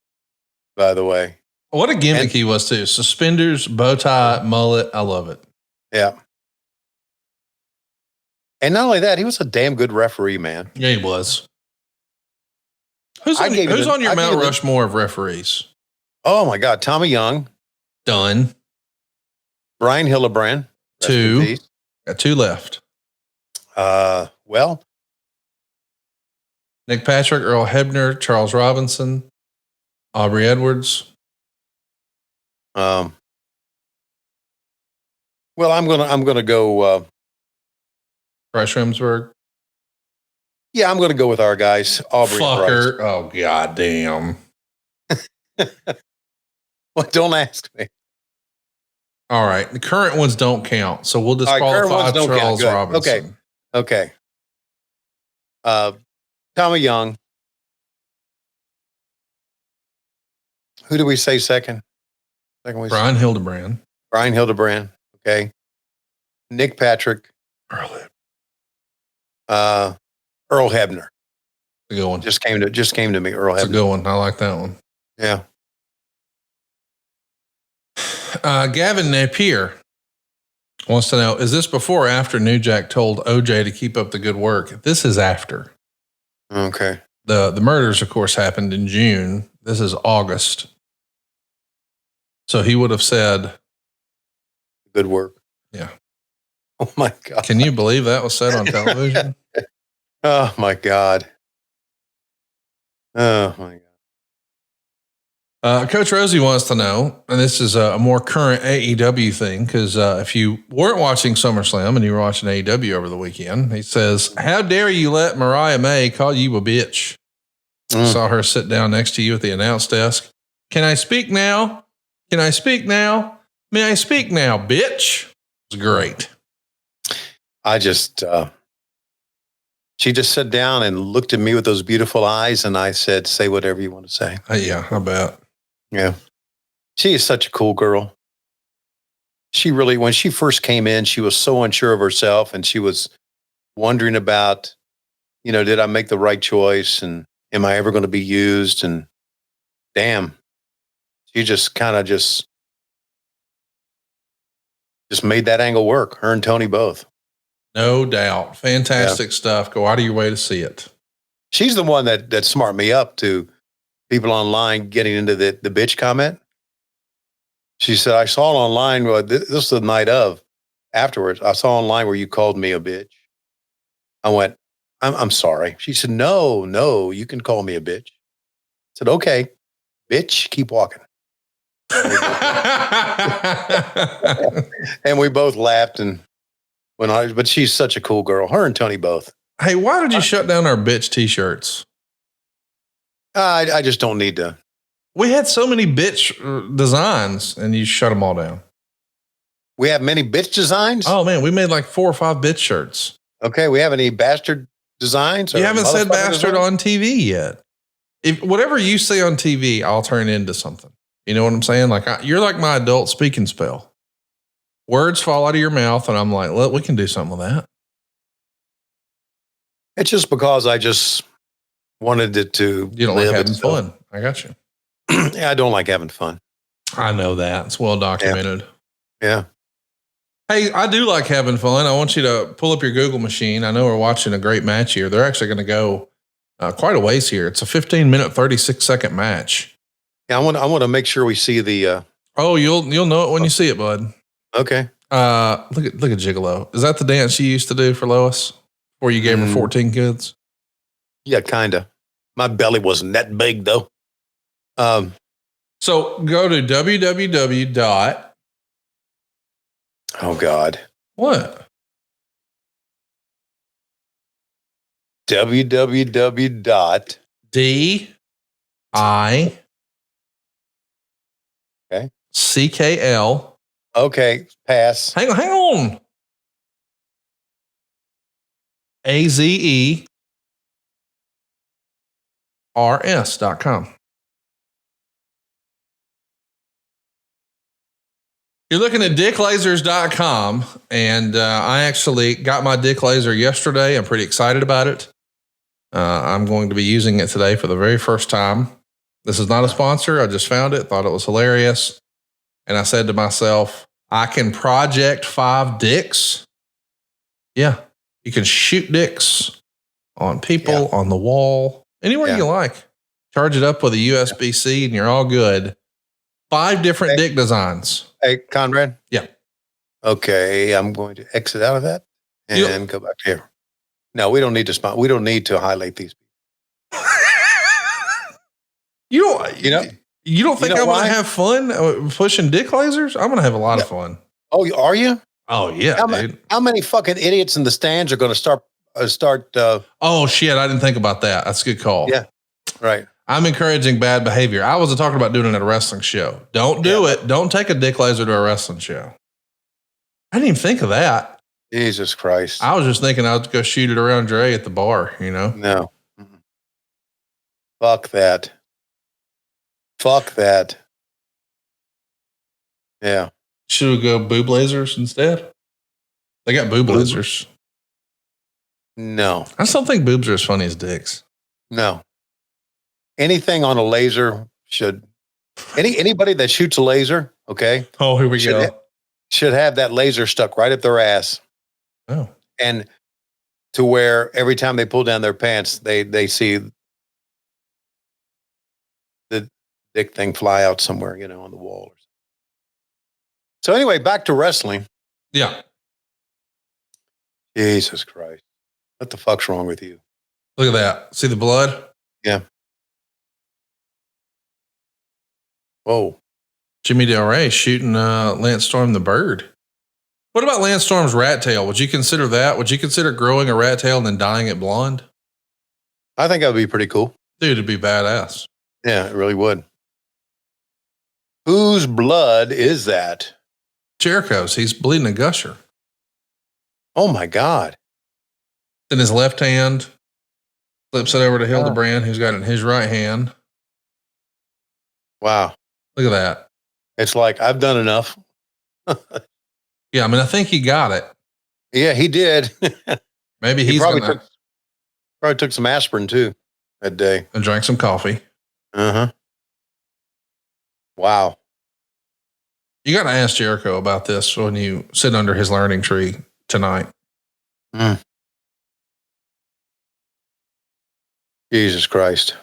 by the way. What a gimmick he was too. Suspenders, bow tie, mullet. I love it. Yeah. And not only that, he was a damn good referee, man. Yeah, he was. Who's on your Mount Rushmore of referees? Oh my God. Tommy Young. Done. Bryan Hildebrand. Two. Got two left. Well. Nick Patrick, Earl Hebner, Charles Robinson, Aubrey Edwards. Well, I'm gonna go. Bryce Remsburg. Yeah, I'm gonna go with our guys. Aubrey. Fucker. Oh goddamn. Well, don't ask me. All right, the current ones don't count, so we'll disqualify Charles Robinson. Okay. Tommy Young. Who do we say second? Bryan Hildebrand. Bryan Hildebrand. Okay. Nick Patrick. Earl Hebner. A good one. Just came to me. Earl Hebner. That's a good one. I like that one. Yeah. Gavin Napier wants to know, is this before or after New Jack told OJ to keep up the good work? This is after. Okay. The murders, of course, happened in June. This is August. So he would have said, good work. Yeah. Oh my God. Can you believe that was said on television? Oh my God. Oh my God. Coach Rosie wants to know, and this is a more current AEW thing, because if you weren't watching SummerSlam and you were watching AEW over the weekend, he says, "How dare you let Mariah May call you a bitch?" Saw her sit down next to you at the announce desk. "Can I speak now? Can I speak now? May I speak now, bitch?" It was great. She just sat down and looked at me with those beautiful eyes, and I said, "Say whatever you want to say." Yeah, I bet. Yeah. She is such a cool girl. She really, when she first came in, she was so unsure of herself, and she was wondering about, did I make the right choice, and am I ever going to be used? And damn, she just kind of just made that angle work. Her and Tony both. No doubt. Fantastic stuff. Go out of your way to see it. She's the one that smarted me up to people online getting into the bitch comment. She said, "I saw it online." Well, this is the night of. Afterwards, I saw online where you called me a bitch. I went, I'm sorry. She said, no, you can call me a bitch. I said, "Okay, bitch, keep walking." And we both laughed but she's such a cool girl. Her and Tony both. Hey, why did you shut down our bitch t-shirts? I just don't need to. We had so many bitch designs and you shut them all down. We have many bitch designs? Oh man, we made like 4 or 5 bitch shirts. Okay, we have any bastard designs? You haven't said bastard on TV yet. If whatever you say on TV, I'll turn into something. You know what I'm saying? Like you're like my adult speaking spell. Words fall out of your mouth, and I'm like, "Look, we can do something with that." It's just because I just wanted it to. You don't like having fun. I got you. Yeah, I don't like having fun. I know that. It's well documented. Yeah. Hey, I do like having fun. I want you to pull up your Google machine. I know we're watching a great match here. They're actually going to go quite a ways here. It's a 15-minute, 36-second match. Yeah, I want to make sure we see the. Oh, you'll know it when you see it, bud. Okay. Look at Gigolo. Is that the dance you used to do for Lois before you gave her 14 kids? Yeah, kind of. My belly wasn't that big though. So go to www. Oh God. What? www.di. Okay. CKL. Okay, pass. Hang on. AZERS.com. You're looking at dicklasers.com, and I actually got my dick laser yesterday. I'm pretty excited about it. I'm going to be using it today for the very first time. This is not a sponsor. I just found it, thought it was hilarious. And I said to myself, I can project 5 dicks. Yeah. You can shoot dicks on people, on the wall, anywhere you like. Charge it up with a USB-C and you're all good. 5 different dick designs. Hey, Conrad? Yeah. Okay, I'm going to exit out of that and go back here. No, we don't need to we don't need to highlight these people. You don't think I'm going to have fun pushing dick lasers? I'm going to have a lot of fun. Oh, are you? Oh, yeah, dude. How many fucking idiots in the stands are going to start? Oh, shit. I didn't think about that. That's a good call. Yeah, right. I'm encouraging bad behavior. I wasn't talking about doing it at a wrestling show. Don't do it. Don't take a dick laser to a wrestling show. I didn't even think of that. Jesus Christ. I was just thinking I would go shoot it around Dre at the bar, No. Mm-mm. Fuck that. Fuck that. Yeah. Should we go boob lasers instead? They got boob lasers. No. I just don't think boobs are as funny as dicks. No. Anything on a laser should anybody that shoots a laser, okay? Oh, here we go. Should have that laser stuck right up their ass. Oh. And to where every time they pull down their pants, they see the dick thing fly out somewhere, on the wall. So anyway, back to wrestling. Yeah. Jesus Christ. What the fuck's wrong with you? Look at that. See the blood? Yeah. Whoa. Jimmy Del Rey shooting Lance Storm the bird. What about Lance Storm's rat tail? Would you consider that? Would you consider growing a rat tail and then dyeing it blonde? I think that would be pretty cool. Dude, it'd be badass. Yeah, it really would. Whose blood is that? Jericho's. He's bleeding a gusher. Oh my God. In his left hand, flips it over to Hildebrand, who's got it in his right hand. Wow. Look at that. It's like, I've done enough. Yeah, I mean, I think he got it. Yeah, he did. Maybe he probably took some aspirin too that day. And drank some coffee. Uh-huh. Wow. You got to ask Jericho about this when you sit under his learning tree tonight. Jesus Christ.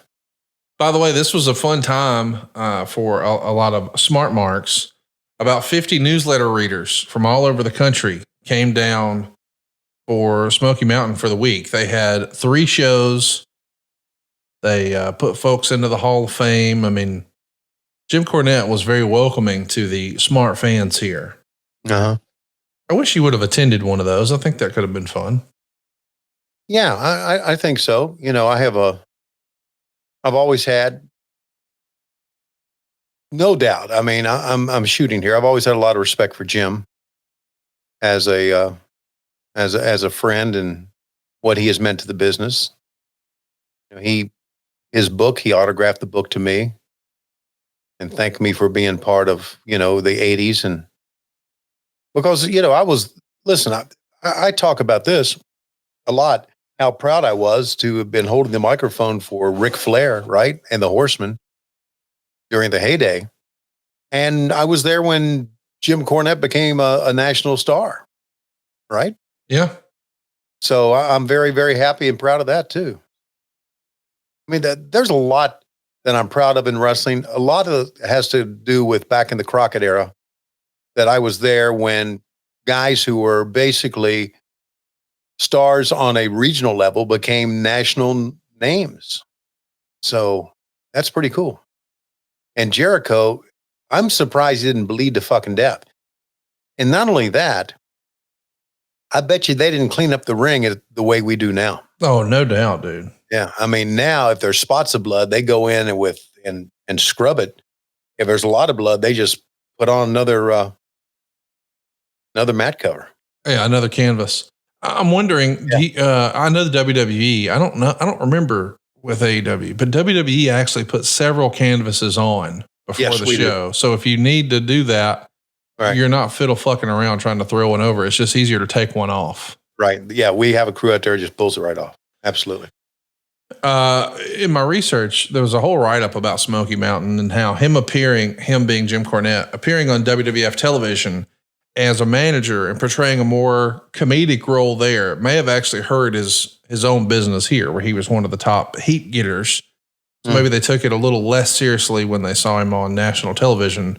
By the way, this was a fun time for a lot of smart marks. About 50 newsletter readers from all over the country came down for Smoky Mountain for the week. They had 3 shows. They put folks into the Hall of Fame. I mean, Jim Cornette was very welcoming to the smart fans here. Uh-huh. I wish you would have attended one of those. I think that could have been fun. Yeah, I think so. You know, I've always had, no doubt. I mean, I'm shooting here. I've always had a lot of respect for Jim as a friend and what he has meant to the business. You know, his book, he autographed the book to me and thanked me for being part of, you know, the 80s. And because, you know, I talk about this a lot, how proud I was to have been holding the microphone for Ric Flair, right? And the Horsemen during the heyday. And I was there when Jim Cornette became a national star, right? Yeah. So I'm very, very happy and proud of that too. I mean, there's a lot that I'm proud of in wrestling. A lot of it has to do with back in the Crockett era, that I was there when guys who were basically stars on a regional level became national names. So that's pretty cool. And Jericho, I'm surprised he didn't bleed to fucking death. And not only that, I bet you they didn't clean up the ring the way we do now. Oh, no doubt, dude. Yeah. I mean, now if there's spots of blood, they go in and scrub it. If there's a lot of blood, they just put on another mat cover. Yeah, another canvas. I'm wondering, I know the WWE, I don't remember with AEW, but WWE actually put several canvases on before the show. Do. So if you need to do that, right, you're not fiddle fucking around trying to throw one over. It's just easier to take one off. Right. Yeah. We have a crew out there that just pulls it right off. Absolutely. In my research, there was a whole write-up about Smoky Mountain and how him being Jim Cornette, appearing on WWF television as a manager and portraying a more comedic role there may have actually hurt his own business here, where he was one of the top heat getters. So maybe they took it a little less seriously when they saw him on national television,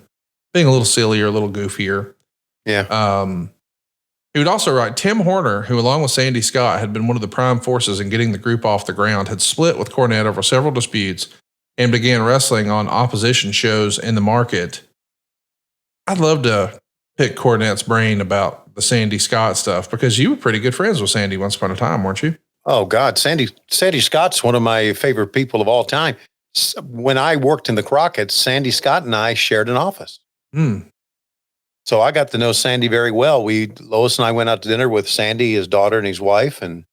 being a little sillier, a little goofier. Yeah. He would also write, Tim Horner, who along with Sandy Scott had been one of the prime forces in getting the group off the ground, had split with Cornette over several disputes and began wrestling on opposition shows in the market. I'd love to pick Cornette's brain about the Sandy Scott stuff, because you were pretty good friends with Sandy once upon a time, weren't you? Oh God, Sandy Scott's one of my favorite people of all time. When I worked in the Crockett's, Sandy Scott and I shared an office. So I got to know Sandy very well. Lois and I went out to dinner with Sandy, his daughter, and his wife. And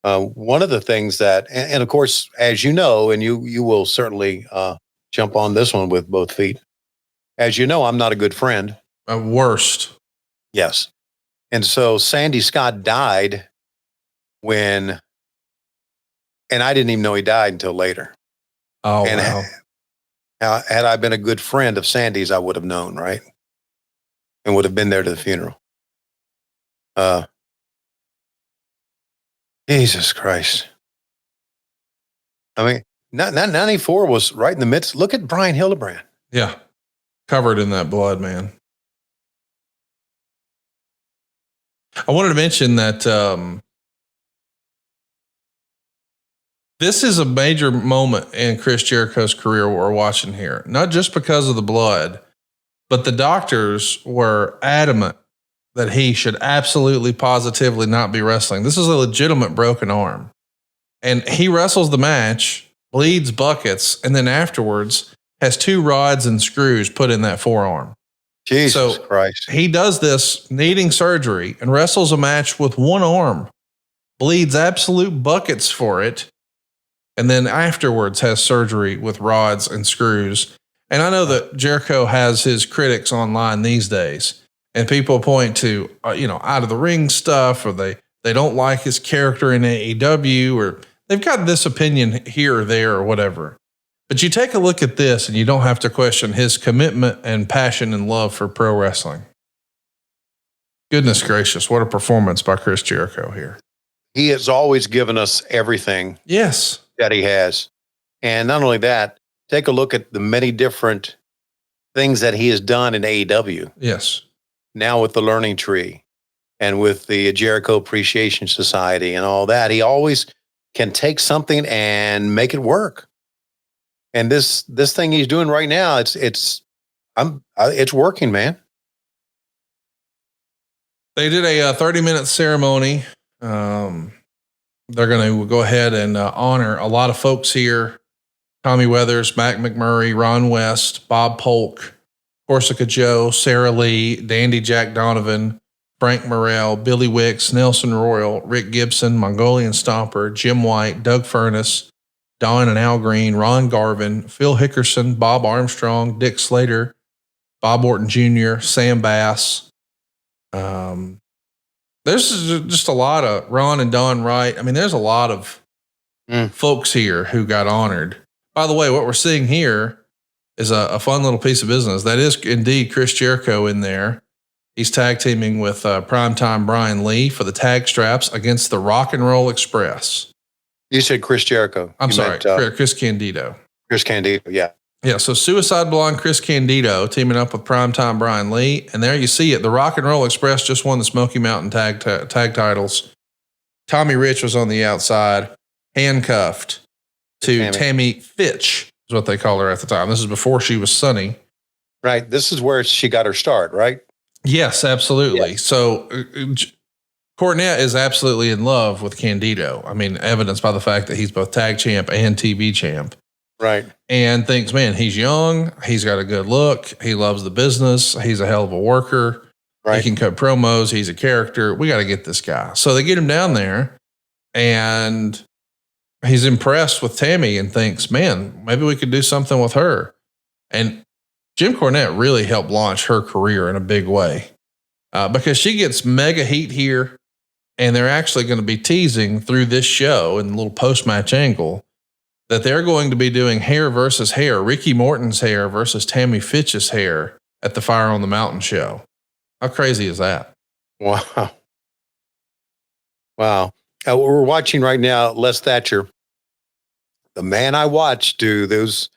one of the things that, and of course, as you know, and you will certainly jump on this one with both feet. As you know, I'm not a good friend. Worst. Yes. And so Sandy Scott died and I didn't even know he died until later. Oh, and wow. Had I been a good friend of Sandy's, I would have known, right? And would have been there to the funeral. Jesus Christ. I mean, 94 was right in the midst. Look at Bryan Hildebrand. Yeah. Covered in that blood, man. I wanted to mention that this is a major moment in Chris Jericho's career we're watching here, not just because of the blood, but the doctors were adamant that he should absolutely, positively not be wrestling. This is a legitimate broken arm. And he wrestles the match, bleeds buckets, and then afterwards has 2 rods and screws put in that forearm. Jesus Christ. He does this needing surgery and wrestles a match with 1 arm, bleeds absolute buckets for it, and then afterwards has surgery with rods and screws. And I know that Jericho has his critics online these days, and people point to, out of the ring stuff, or they don't like his character in AEW, or they've got this opinion here or there or whatever. But you take a look at this and you don't have to question his commitment and passion and love for pro wrestling. Goodness gracious, what a performance by Chris Jericho here. He has always given us everything. Yes. That he has. And not only that, take a look at the many different things that he has done in AEW. Yes. Now with the Learning Tree and with the Jericho Appreciation Society and all that, he always can take something and make it work. And this thing he's doing right now, it's working, man. They did a 30-minute ceremony. They're going to go ahead and honor a lot of folks here. Tommy Weathers, Mac McMurray, Ron West, Bob Polk, Corsica Joe, Sarah Lee, Dandy Jack Donovan, Frank Morrell, Billy Wicks, Nelson Royal, Rick Gibson, Mongolian Stomper, Jim White, Doug Furness, Don and Al Green, Ron Garvin, Phil Hickerson, Bob Armstrong, Dick Slater, Bob Orton Jr., Sam Bass. There's just a lot of Ron and Don Wright. I mean, there's a lot of folks here who got honored. By the way, what we're seeing here is a fun little piece of business. That is indeed Chris Jericho in there. He's tag teaming with primetime Bryan Lee for the tag straps against the Rock and Roll Express. You said Chris Jericho. I'm sorry, Chris Candido. Chris Candido, yeah. Yeah, so Suicide Blonde Chris Candido teaming up with primetime Bryan Lee. And there you see it. The Rock and Roll Express just won the Smoky Mountain tag titles. Tommy Rich was on the outside, handcuffed to Tammy Fitch, is what they call her at the time. This is before she was Sunny. Right. This is where she got her start, right? Yes, absolutely. Yeah. So Cornette is absolutely in love with Candido. I mean, evidenced by the fact that he's both tag champ and TV champ. Right. And thinks, man, he's young. He's got a good look. He loves the business. He's a hell of a worker. Right. He can cut promos. He's a character. We got to get this guy. So they get him down there and he's impressed with Tammy and thinks, man, maybe we could do something with her. And Jim Cornette really helped launch her career in a big way because she gets mega heat here. And they're actually going to be teasing through this show in the little post-match angle that they're going to be doing hair versus hair, Ricky Morton's hair versus Tammy Fitch's hair at the Fire on the Mountain show. How crazy is that? Wow. Wow. We're watching right now, Les Thatcher, the man I watched do those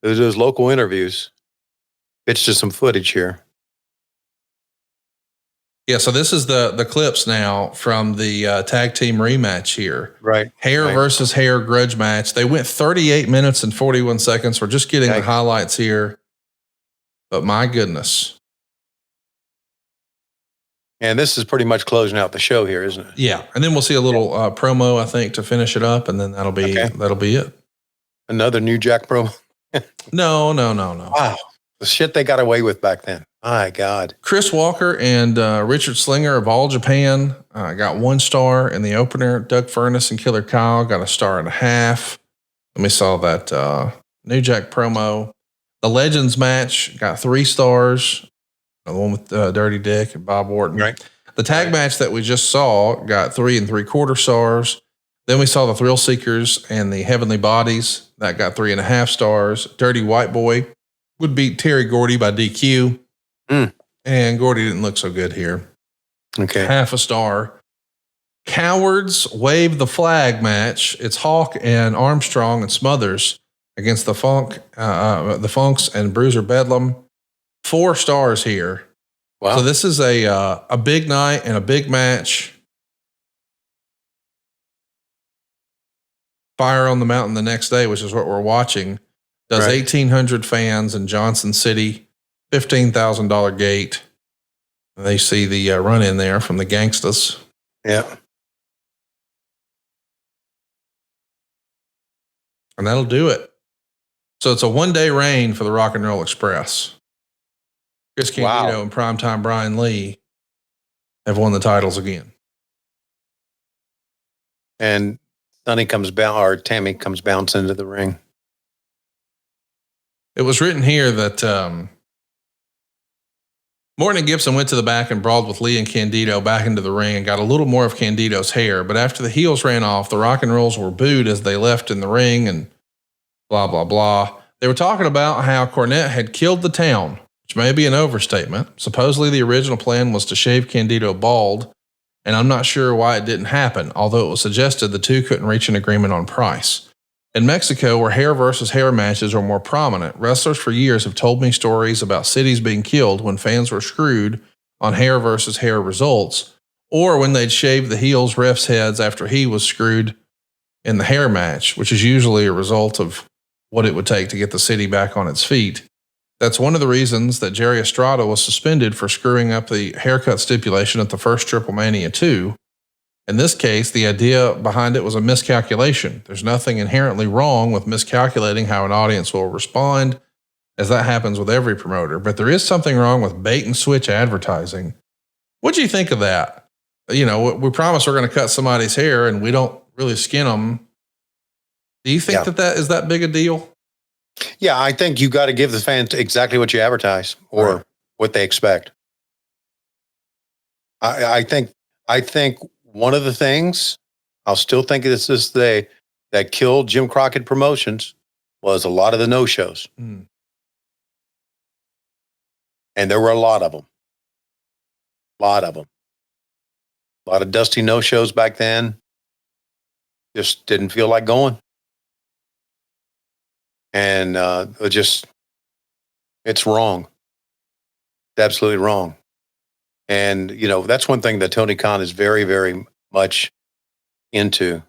local interviews. It's just some footage here. Yeah, so this is the clips now from the tag team rematch here. Right. Hair versus hair grudge match. They went 38 minutes and 41 seconds. We're just getting the highlights here. But my goodness. And this is pretty much closing out the show here, isn't it? Yeah. And then we'll see a little promo, I think, to finish it up. And then that'll be it. Another New Jack promo? No. Wow. The shit they got away with back then. My God. Chris Walker and Richard Slinger of All Japan got 1 star in the opener. Doug Furness and Killer Kyle got 1.5 stars. Let me saw that New Jack promo. The Legends match got 3 stars. The one with Dirty Dick and Bob Orton. Right. The tag match that we just saw got 3 3/4 stars. Then we saw the Thrill Seekers and the Heavenly Bodies. That got 3.5 stars. Dirty White Boy would beat Terry Gordy by DQ. And Gordy didn't look so good here. Okay. 0.5 star. Cowards Wave the Flag match. It's Hawk and Armstrong and Smothers against the Funks and Bruiser Bedlam. 4 stars here. Wow. So this is a big night and a big match. Fire on the Mountain the next day, which is what we're watching, does 1,800 fans in Johnson City, $15,000 gate. They see the run in there from the Gangstas. Yeah. And that'll do it. So it's a 1-day reign for the Rock and Roll Express. Chris Candido and primetime Bryan Lee have won the titles again. And Tammy comes bouncing into the ring. It was written here that Morton and Gibson went to the back and brawled with Lee and Candido back into the ring and got a little more of Candido's hair. But after the heels ran off, the Rock and Rolls were booed as they left in the ring and blah, blah, blah. They were talking about how Cornette had killed the town, which may be an overstatement. Supposedly the original plan was to shave Candido bald, and I'm not sure why it didn't happen, although it was suggested the two couldn't reach an agreement on price. In Mexico, where hair versus hair matches are more prominent, wrestlers for years have told me stories about cities being killed when fans were screwed on hair versus hair results, or when they'd shave the heel's ref's heads after he was screwed in the hair match, which is usually a result of what it would take to get the city back on its feet. That's one of the reasons that Jerry Estrada was suspended for screwing up the haircut stipulation at the first Triple Mania 2. In this case, the idea behind it was a miscalculation. There's nothing inherently wrong with miscalculating how an audience will respond, as that happens with every promoter. But there is something wrong with bait and switch advertising. What do you think of that? You know, we promise we're going to cut somebody's hair and we don't really skin them. Do you think that is that big a deal? Yeah, I think you got to give the fans exactly what you advertise or what they expect. I think one of the things I'll still think this is that killed Jim Crockett Promotions was a lot of the no-shows. And there were a lot of them. A lot of dusty no-shows back then. Just didn't feel like going. And it's wrong. It's absolutely wrong. And, you know, that's one thing that Tony Khan is very, very much into.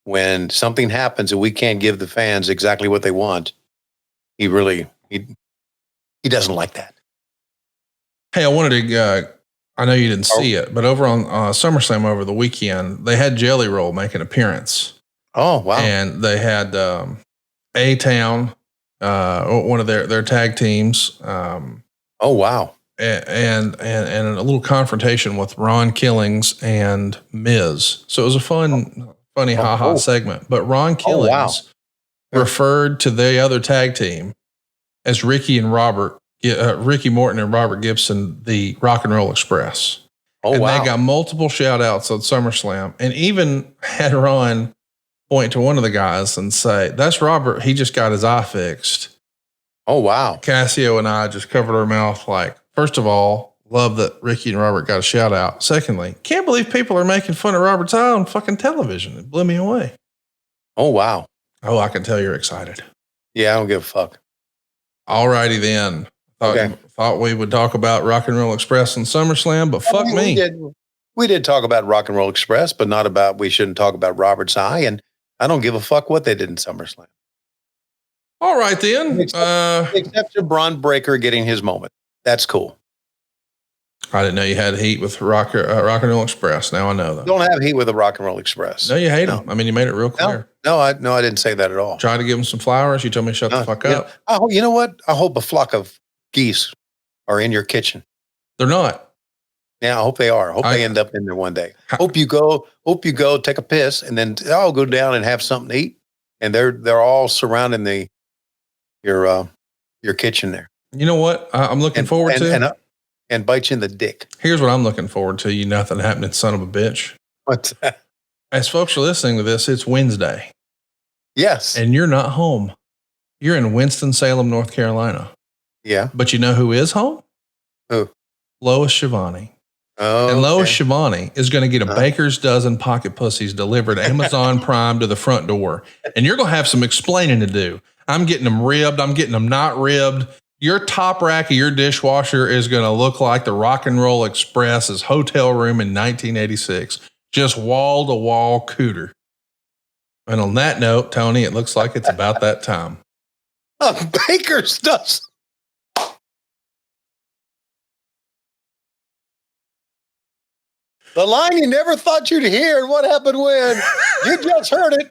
When something happens and we can't give the fans exactly what they want, he doesn't like that. Hey, I wanted to, I know you didn't see it, but over on SummerSlam over the weekend, they had Jelly Roll make an appearance. Oh, wow. And they had A-Town, one of their tag teams. Oh, wow. And a little confrontation with Ron Killings and Miz. So it was a funny ha-ha segment. But Ron Killings referred to the other tag team as Ricky Morton and Robert Gibson, the Rock and Roll Express. Oh, and wow. they got multiple shout outs at SummerSlam and even had Ron point to one of the guys and say, "That's Robert. He just got his eye fixed." Oh, wow. Cassio and I just covered our mouth like, first of all, love that Ricky and Robert got a shout out. Secondly, can't believe people are making fun of Robert's eye on fucking television. It blew me away. Oh, wow. Oh, I can tell you're excited. Yeah, I don't give a fuck. All righty then. Thought we would talk about Rock and Roll Express and SummerSlam, but fuck me. We did talk about Rock and Roll Express, but not about, we shouldn't talk about Robert's eye. And I don't give a fuck what they did in SummerSlam. All right then. Except for Braun Breaker getting his moment. That's cool. I didn't know you had heat with Rock and Roll Express. Now I know that. Don't have heat with the Rock and Roll Express. No, you hate them. I mean, you made it real clear. No, I didn't say that at all. Tried to give them some flowers. You told me to shut the fuck up. You know what? I hope a flock of geese are in your kitchen. They're not. Yeah, I hope they are. I hope they end up in there one day. Hope you go, take a piss, and then I'll go down and have something to eat. And they're all surrounding your kitchen there. You know what? I'm looking forward to and bite you in the dick. Here's what I'm looking forward to. You nothing happening, son of a bitch. What's that? As folks are listening to this, it's Wednesday. Yes. And you're not home. You're in Winston-Salem, North Carolina. Yeah. But you know who is home? Who? Lois Schiavone. Oh, and Lois Schiavone is going to get a baker's dozen pocket pussies delivered Amazon Prime to the front door. And you're going to have some explaining to do. I'm getting them ribbed. I'm getting them not ribbed. Your top rack of your dishwasher is going to look like the Rock and Roll Express's hotel room in 1986. Just wall to wall cooter. And on that note, Tony, it looks like it's about that time. A baker's dozen. The line you never thought you'd hear, and what happened when you just heard it.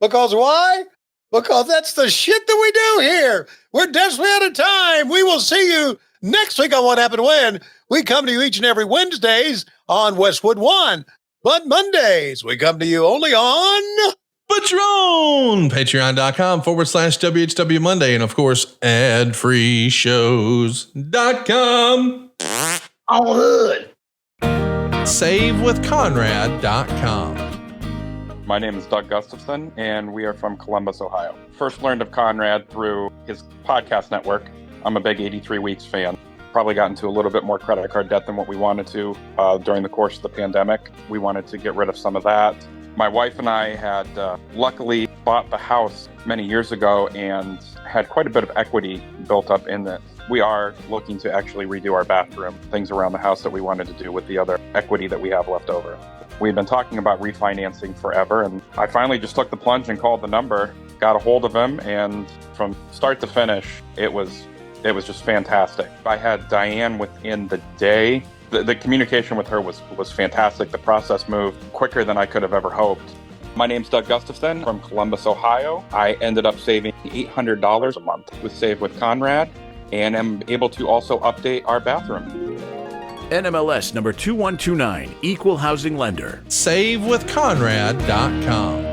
Because why? Because that's the shit that we do here. We're desperately out of time. We will see you next week on What Happened When. We come to you each and every Wednesdays on Westwood One. But Mondays, we come to you only on Patreon. Patreon.com/WHW Monday. And of course, adfreeshows.com. All hood. SaveWithConrad.com. My name is Doug Gustafson, and we are from Columbus, Ohio. First learned of Conrad through his podcast network. I'm a big 83 Weeks fan. Probably got into a little bit more credit card debt than what we wanted to during the course of the pandemic. We wanted to get rid of some of that. My wife and I had luckily bought the house many years ago and had quite a bit of equity built up in it. We are looking to actually redo our bathroom, things around the house that we wanted to do with the other equity that we have left over. We've been talking about refinancing forever, and I finally just took the plunge and called the number, got a hold of him, and from start to finish, it was just fantastic. I had Diane within the day. The communication with her was fantastic. The process moved quicker than I could have ever hoped. My name's Doug Gustafson from Columbus, Ohio. I ended up saving $800 a month with Save with Conrad, and am able to also update our bathroom. NMLS number 2129, Equal Housing Lender. SaveWithConrad.com.